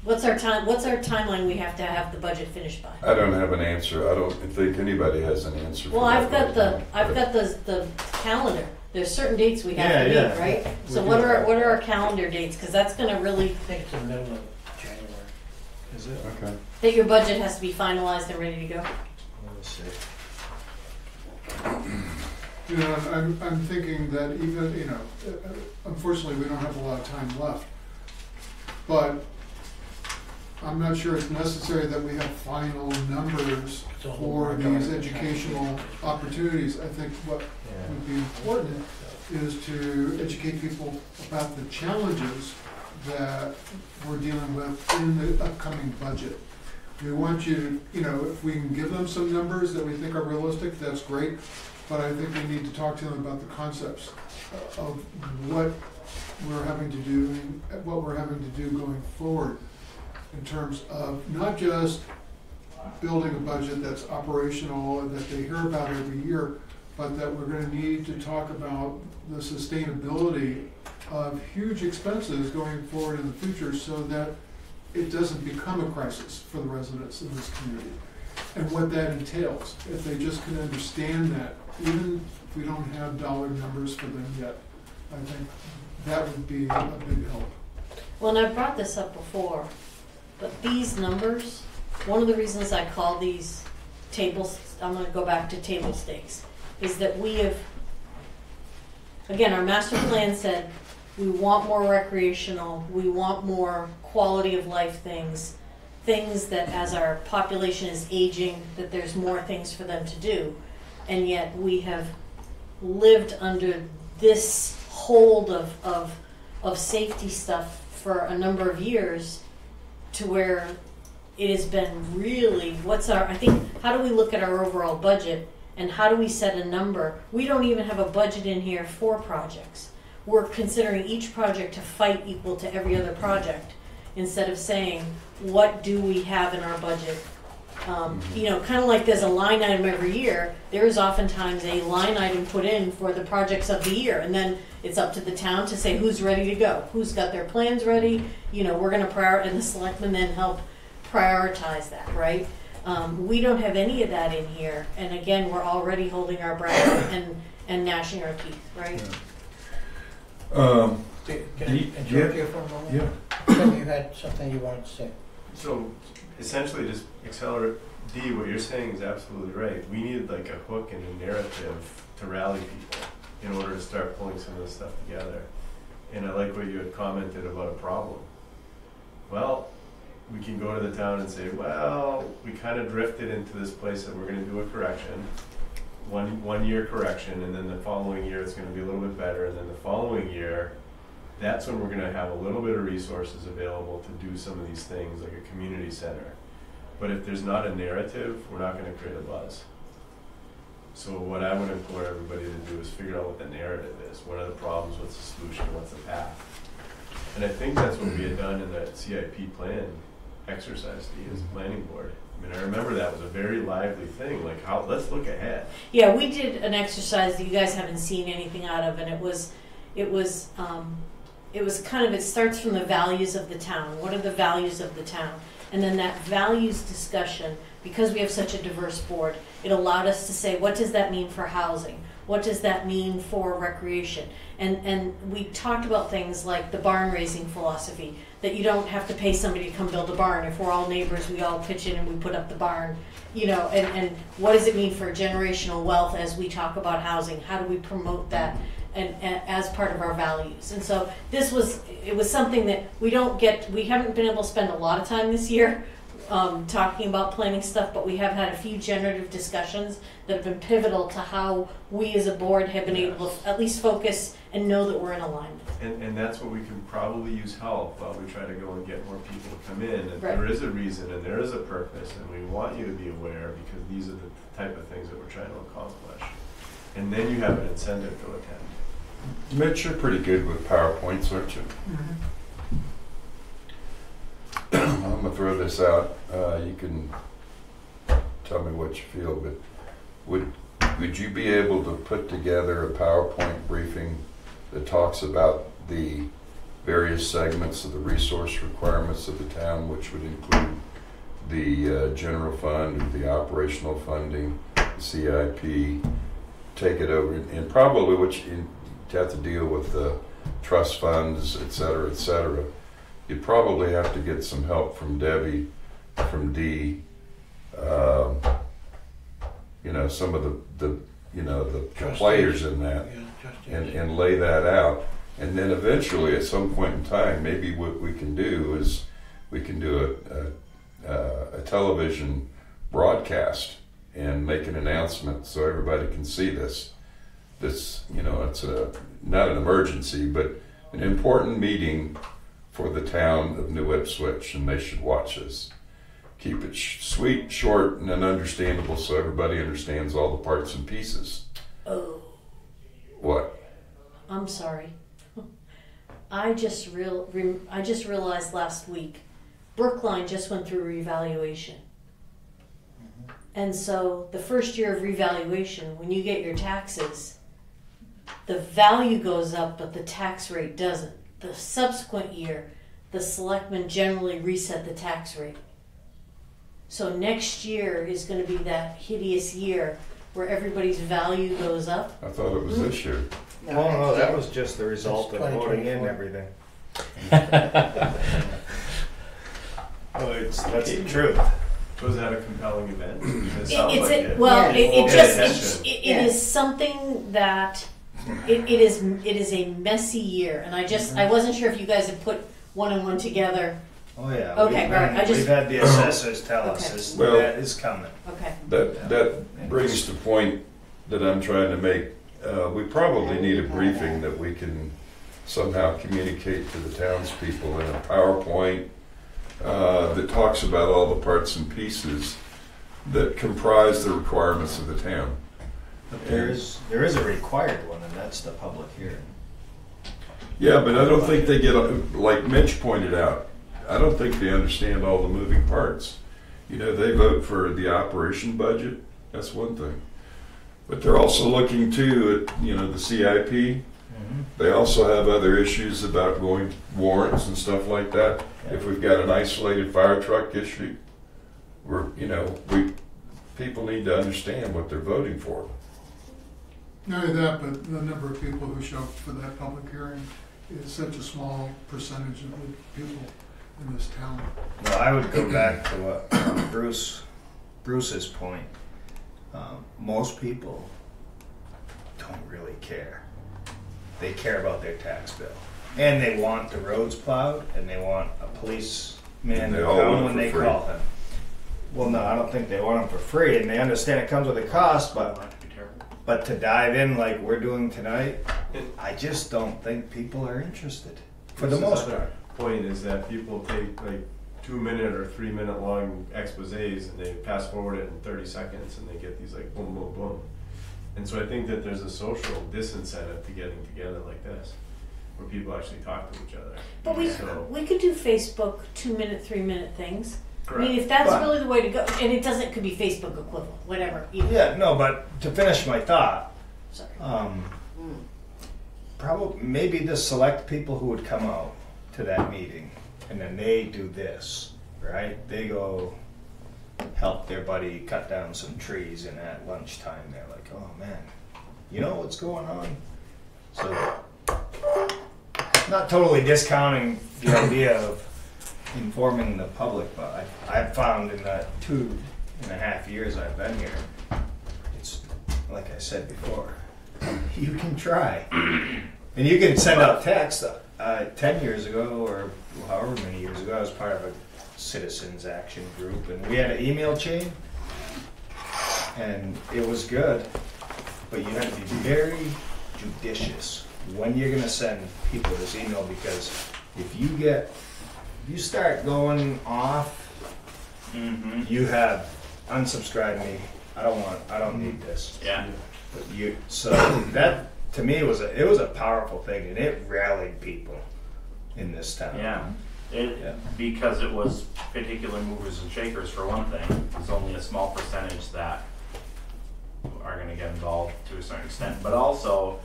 What's our timeline we have to have the budget finished by? I don't have an answer. I don't think anybody has an answer. Well, for I've that got right now. the calendar. there's certain dates we have Yeah, to yeah. meet, right? We So do what are that. our calendar dates? Because that's going to really I think it's the middle of January. Is it? Okay. that your budget has to be finalized and ready to go. Let's see. You know, I'm thinking that even, you know, unfortunately, we don't have a lot of time left. But I'm not sure it's necessary that we have final numbers for these educational opportunities. I think what would be important is to educate people about the challenges that we're dealing with in the upcoming budget. We want you to, you know, if we can give them some numbers that we think are realistic, that's great. But I think we need to talk to them about the concepts of what we're having to do and what we're having to do going forward in terms of not just building a budget that's operational and that they hear about every year, but that we're going to need to talk about the sustainability of huge expenses going forward in the future so that it doesn't become a crisis for the residents in this community. And what that entails, if they just can understand that, even if we don't have dollar numbers for them yet, I think that would be a big help. Well, and I've brought this up before, but these numbers, one of the reasons I call these tables, I'm going to go back to table stakes, is that we have, again, our master plan said we want more recreational, we want more quality of life things that as our population is aging, that there's more things for them to do. And yet we have lived under this hold of safety stuff for a number of years to where it has been really, how do we look at our overall budget and how do we set a number? We don't even have a budget in here for projects. We're considering each project to fight equal to every other project instead of saying, what do we have in our budget? You know, kind of like there's a line item every year, there is oftentimes a line item put in for the projects of the year, and then it's up to the town to say who's ready to go, who's got their plans ready, you know, we're gonna prioritize, and the selectmen then help prioritize that, right? We don't have any of that in here, and again, we're already holding our breath and gnashing our teeth, right? Yeah. Can I interrupt you for a moment? Yeah. Tim, you had something you wanted to say. So essentially just accelerate, D, what you're saying is absolutely right. We need like a hook and a narrative to rally people in order to start pulling some of this stuff together. And I like what you had commented about a problem. Well, we can go to the town and say, well, we kind of drifted into this place that we're going to do a correction, one year correction, and then the following year it's going to be a little bit better, and then the following year, that's when we're going to have a little bit of resources available to do some of these things, like a community center. But if there's not a narrative, we're not going to create a buzz. So what I would implore everybody to do is figure out what the narrative is. What are the problems? What's the solution? What's the path? And I think that's what we had done in that CIP plan exercise as a planning board. I mean, I remember that was a very lively thing. Like, let's look ahead. Yeah, we did an exercise that you guys haven't seen anything out of, and it was kind of, it starts from the values of the town. What are the values of the town? And then that values discussion, because we have such a diverse board, it allowed us to say, what does that mean for housing? What does that mean for recreation? And we talked about things like the barn raising philosophy, that you don't have to pay somebody to come build a barn. If we're all neighbors, we all pitch in and we put up the barn, you know, and what does it mean for generational wealth as we talk about housing? How do we promote that? And as part of our values. And so it was something that we haven't been able to spend a lot of time this year talking about planning stuff, but we have had a few generative discussions that have been pivotal to how we as a board have been able to at least focus and know that we're in alignment. And that's what we can probably use help while we try to go and get more people to come in. And Right. there is a reason and there is a purpose, and we want you to be aware because these are the type of things that we're trying to accomplish. And then you have an incentive to attend. Mitch, you're pretty good with PowerPoints, aren't you? I'm gonna throw this out. You can tell me what you feel, but would you be able to put together a PowerPoint briefing that talks about the various segments of the resource requirements of the town, which would include the general fund, the operational funding, the CIP, take it over, and probably have to deal with the trust funds, et cetera, you probably have to get some help from Debbie, from Dee, you know, some of the you know, the players in that, and lay that out. And then eventually, at some point in time, maybe what we can do is we can do a television broadcast and make an announcement so everybody can see this. This, you know, it's not an emergency, but an important meeting for the town of New Ipswich, and they should watch this. Keep it sweet, short, and understandable so everybody understands all the parts and pieces. Oh, What? I'm sorry. I just realized last week, Brookline just went through revaluation. And so the first year of revaluation, when you get your taxes, the value goes up, but the tax rate doesn't. The subsequent year, the selectmen generally reset the tax rate. So next year is going to be that hideous year where everybody's value goes up. I thought it was this year. Well, no, that was just the result of voting in everything. Oh, that's the truth. Was that a compelling event? It sounds It's like it. well, Yes. it is something that it is a messy year, and I wasn't sure if you guys had put one and one together. Oh yeah. Okay, all right, We've had the assessors tell us Okay. this, Well- that is coming. Okay. That brings the point that I'm trying to make. We probably need a briefing that we can somehow communicate to the townspeople in a PowerPoint that talks about all the parts and pieces that comprise the requirements of the town. But there is a required one, and that's the public hearing. Yeah, but I don't think they get, like Mitch pointed out, I don't think they understand all the moving parts. You know, they vote for the operation budget, that's one thing. But they're also looking too at, you know, the CIP. They also have other issues about going warrants and stuff like that. If we've got an isolated fire truck issue, people need to understand what they're voting for. Not only that, but the number of people who show up for that public hearing is such a small percentage of the people in this town. Well, I would go back to what Bruce's point. Most people don't really care. They care about their tax bill, and they want the roads plowed, and they want a policeman They to all want come it when for they free. call him. Well, no, I don't think they want them for free, and they understand it comes with a cost, but to dive in like we're doing tonight, I just don't think people are interested for the This most other part. point is that people take like 2-minute or 3-minute long exposés and they pass forward it in 30 seconds and they get these like boom, boom, boom. And so I think that there's a social disincentive to getting together like this, where people actually talk to each other. But So- we could do Facebook 2-minute, 3-minute things. I Correct. mean, if that's But- really the way to go, and it could be Facebook equivalent, whatever. Yeah, no, but to finish my thought, Sorry. probably maybe the select people who would come out to that meeting, and then they do this, right? They go help their buddy cut down some trees, and at lunchtime they're like, "Oh man, you know what's going on?" So, not totally discounting the idea of informing the public, but I've found in the 2.5 years I've been here, it's like I said before, you can try, and you can send out text. 10 years ago, or however many years ago, I was part of a citizens action group, and we had an email chain, and it was good, but you had to be very judicious when you're going to send people this email, because if you start going off, you have unsubscribed me. I don't need this. Yeah. So that to me was a powerful thing, and it rallied people in this town. Yeah. Because it was particular movers and shakers for one thing. There's only a small percentage that are going to get involved to a certain extent, but also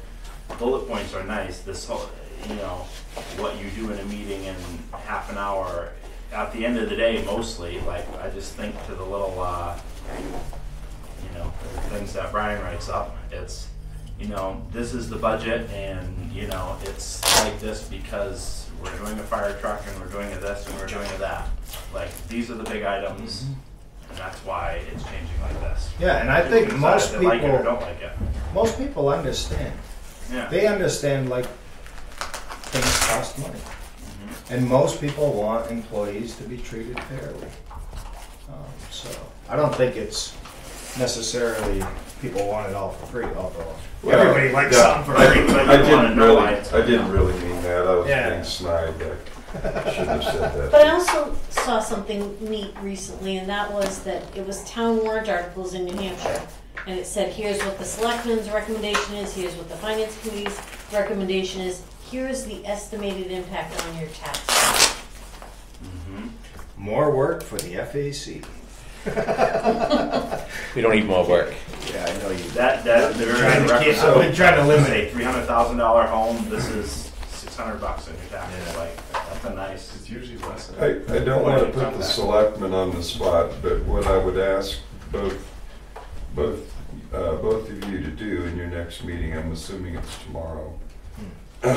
bullet points are nice. This whole, what you do in a meeting in half an hour. At the end of the day, mostly, like I just think to the little, things that Brian writes up. It's you know, this is the budget and, you know, it's like this because we're doing a fire truck and we're doing a this and we're doing a that. Like, these are the big items and that's why it's changing like this. Yeah, and I think People most decide if they like it or people, don't like it. most people understand. Yeah. They understand, like, things cost money. And most people want employees to be treated fairly. So I don't think it's necessarily people want it all for free, although Well, everybody likes yeah, something for free. But I you wanna didn't know really, why it's I didn't really mean that. I was Yeah. being snide. I shouldn't have said that. But I also saw something neat recently, and that was that it was town warrant articles in New Hampshire. And it said, here's what the selectmen's recommendation is, here's what the finance committee's recommendation is, here's the estimated impact on your tax. More work for the FAC. We don't need more work. Yeah, I know you. That I've very been trying to eliminate. $300,000 home, this is $600 in your taxes, Yeah. like, that's a nice. It's usually less than. I don't want to put the selectmen on the spot, but what I would ask both of you to do in your next meeting, I'm assuming it's tomorrow,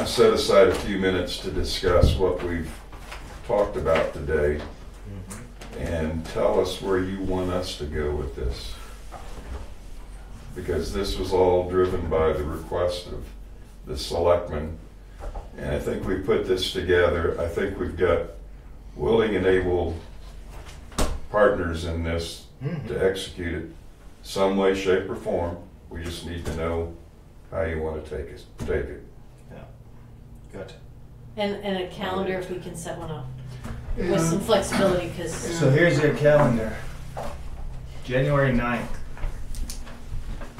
set aside a few minutes to discuss what we've talked about today and tell us where you want us to go with this. Because this was all driven by the request of the selectmen. And I think we put this together. I think we've got willing and able partners in this to execute it some way, shape, or form. We just need to know how you want to take it. Yeah. Good. And a calendar if we can set one up. And With some flexibility, because So here's your calendar. January 9th.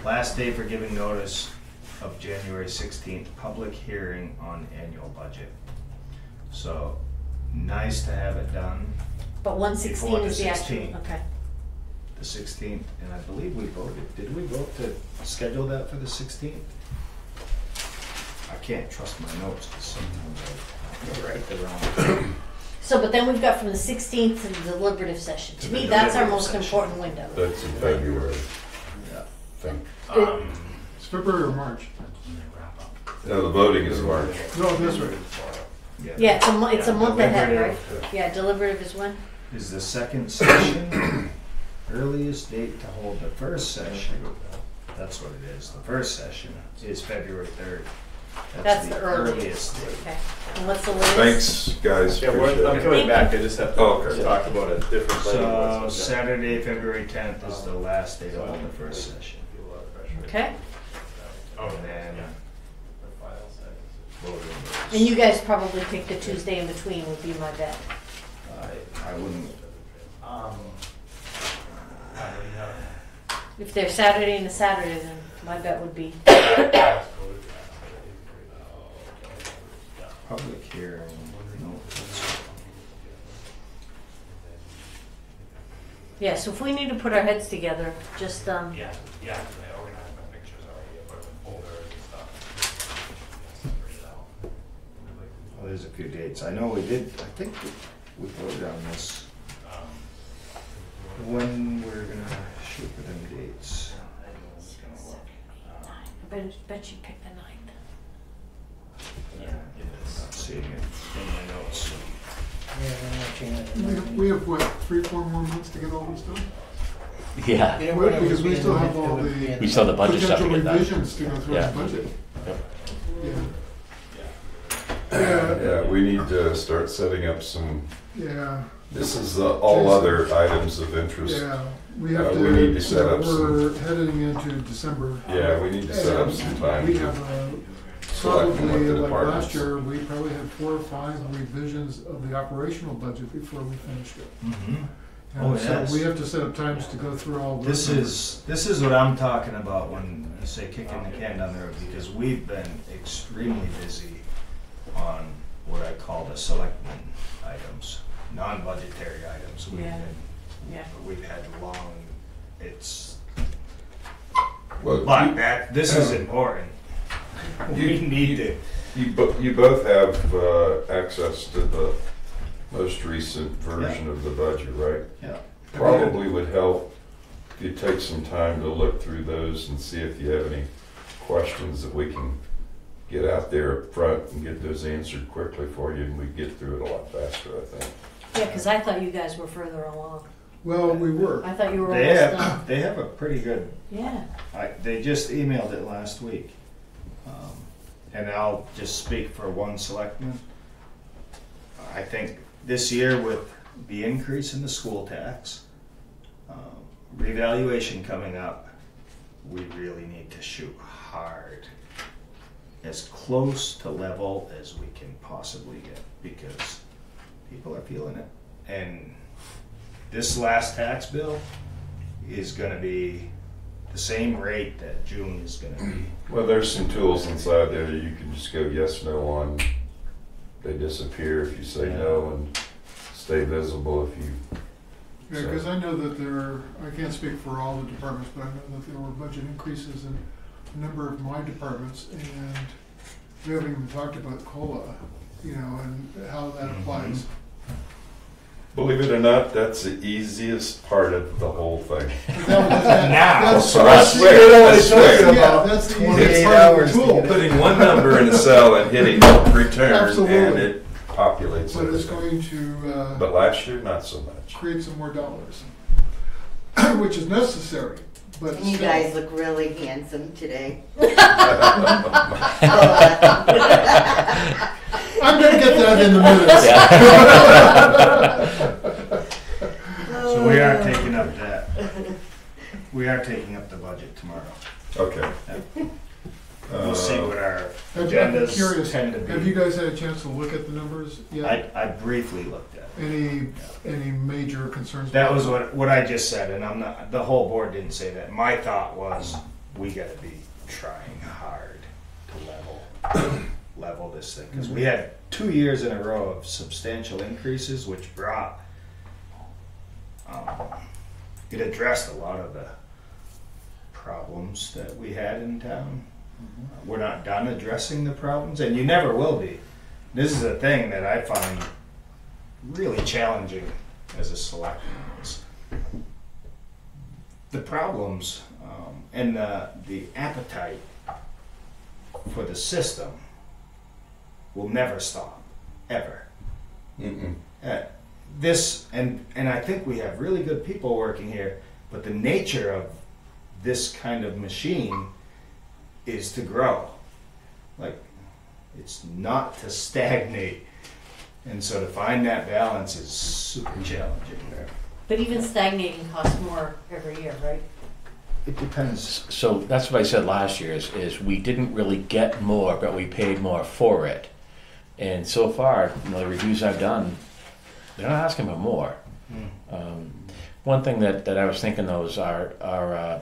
Last day for giving notice of January 16th, public hearing on annual budget. So nice to have it done but 116 is the actual, 16. okay. the 16th, and I believe we voted. Did we vote to schedule that for the 16th? I can't trust my notes because sometimes I write the wrong. So, but then we've got from the 16th to the deliberative session. To To me, the that's our deliberative most session. important window. That's in February. Yeah. Think. It's February or March? No, the voting is March. No, that's right. Yeah, it's a month ahead, right? Deliberative Yeah, deliberative is when? Is the second session earliest date to hold the first session? That's what it is. The first session is February 3rd. That's the earliest. date. Okay. And what's the latest? Thanks, guys. Yeah, Appreciate I'm it. coming back, I just have to Oh, okay. talk about a different So planning. Saturday, February 10th is the last day to hold the first session. Okay. And then voting And you guys probably pick the Tuesday in between would be my bet. I wouldn't. If they're Saturday and a Saturday, then my bet would be. Public hearing. No, that's- Yeah, so if we need to put our heads together, just, Yeah, I organized my pictures already, I put them in folders and stuff. Separate it out. Well, there's a few dates. I know we did, I think we voted on this. When we're gonna shoot for them dates. I bet you pick the 9th. Yeah, not seeing it in my notes. Yeah, I'm watching it. We have what, 3-4 more months to get all this done? Yeah, You know Right, what, because we it still would have be- all it would be the in we still have the budget stuff to potential get done. revisions to go through Yeah. the budget. Yep. Yeah. Yeah, we need to start setting up some, Yeah, this is all other items of interest. yeah. We have to, we need to set up we're heading into December. Yeah, we need to set up some time We to have select what probably, the like departments. last year, we probably had 4 or 5 revisions of the operational budget before we finished it. Mm-hmm. And Oh, yes. so we have to set up times to go through all This those. is what I'm talking about when you say kicking the can down the road, because we've been extremely busy on what I call the selectmen items, non-budgetary items. Yeah. We've had long, it's, Well, but this is important. We need to. you both have access to the most recent version of the budget, right? Yeah. Probably would help if you take some time to look through those and see if you have any questions that we can get out there up front and get those answered quickly for you, and we get through it a lot faster, I think. Yeah, because I thought you guys were further along. Well, we were. I thought you were almost done. They have a pretty good, Yeah. they just emailed it last week. And I'll just speak for one selectman. I think this year with the increase in the school tax, revaluation coming up, we really need to shoot hard, as close to level as we can possibly get, because people are feeling it. And this last tax bill is gonna be the same rate that June is gonna be. Well, there's some tools inside there that you can just go yes, no on. They disappear if you say no, and stay visible if you. Yeah, because I know that I can't speak for all the departments, but I know that there were budget increases in a number of my departments, and we haven't even talked about COLA, and how that applies. Believe it or not, that's the easiest part of the whole thing. That's I swear. Yeah, that's the 28 easiest part of hours the to tool. get Putting one number in a cell and hitting return, Absolutely. and it populates But it's everything. going to But last year, not so much. create some more dollars, which is necessary. But And you still. guys look really handsome today. I'm going to get that in the minutes. So we are taking up that, we are taking up the budget tomorrow. Okay. We'll see what our I'm agendas curious, tend to be. have you guys had a chance to look at the numbers yet? I briefly looked at it. Any major concerns? That was what I just said, and I'm not, the whole board didn't say that. My thought was, we gotta be trying hard to level this thing. Because we had 2 years in a row of substantial increases, which brought, it addressed a lot of the problems that we had in town. We're not done addressing the problems, and you never will be. This is a thing that I find really challenging as a selectman. The problems and the appetite for the system will never stop, ever. This and I think we have really good people working here, but the nature of this kind of machine is to grow. Like, it's not to stagnate. And so to find that balance is super challenging there. But even stagnating costs more every year, right? It depends. So that's what I said last year is we didn't really get more, but we paid more for it. And so far, the reviews I've done, they're not asking for more. One thing that I was thinking though is our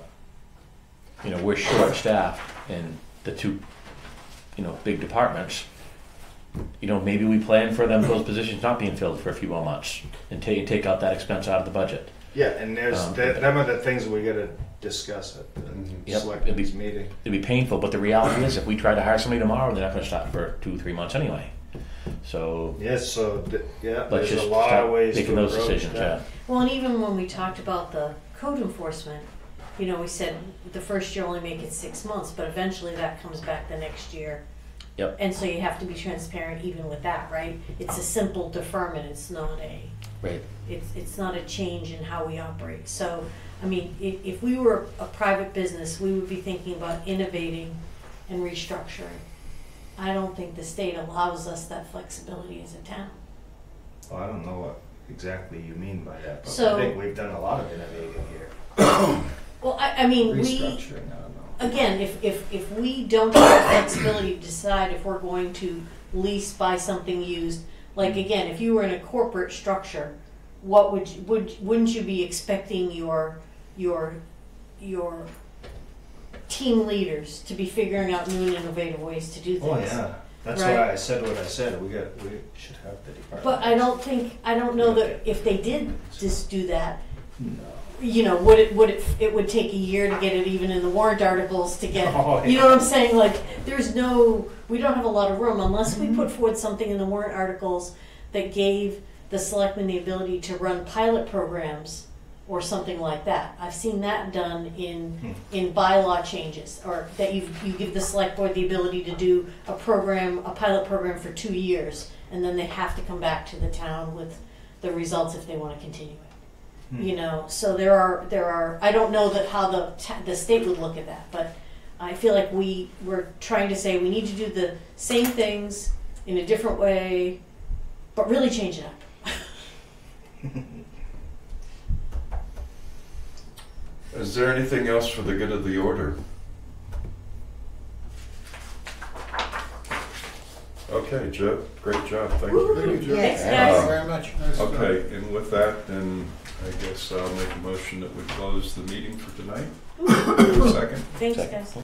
we're short-staffed in the two, big departments. Maybe we plan for those positions not being filled for a few more months and take out that expense out of the budget. Yeah, and there's them are the things we gotta discuss at the selectmen's meeting. It'd be painful, but the reality is if we try to hire somebody tomorrow, they're not gonna start for 2-3 months anyway. So Yes, so let's there's just a lot start of ways making to those approach decisions, that. Well, and even when we talked about the code enforcement, we said the first year only make it 6 months, but eventually that comes back the next year. Yep. And so you have to be transparent even with that, right? It's a simple deferment. It's not it's not a change in how we operate. So, I mean, if we were a private business, we would be thinking about innovating and restructuring. I don't think the state allows us that flexibility as a town. Well, I don't know what exactly you mean by that, but So- I think we've done a lot of innovating here. Well, I mean, Restructuring, I don't know. again, if we don't have the flexibility to decide if we're going to lease, buy something used, like again, if you were in a corporate structure, what wouldn't you be expecting your team leaders to be figuring out new and innovative ways to do things? Oh yeah, that's Right. why I said what I said. We should have the department. But I don't know that if they did just do that, No. it would take a year to get it even in the warrant articles to get, Oh, yeah. you know what I'm saying? Like, we don't have a lot of room unless we put forward something in the warrant articles that gave the selectmen the ability to run pilot programs or something like that. I've seen that done in bylaw changes, or that you give the select board the ability to do a pilot program for 2 years, and then they have to come back to the town with the results if they want to continue it. You know, so there are. I don't know that how the state would look at that, but I feel like we're trying to say we need to do the same things in a different way, but really change it up. Is there anything else for the good of the order? Okay, Joe, great job, thank you. Thank you, Joe. Thanks, Thank guys. you very much. Nice job. Okay, and with that, then I guess I'll make a motion that we close the meeting for tonight. Second? Thanks, Second. guys.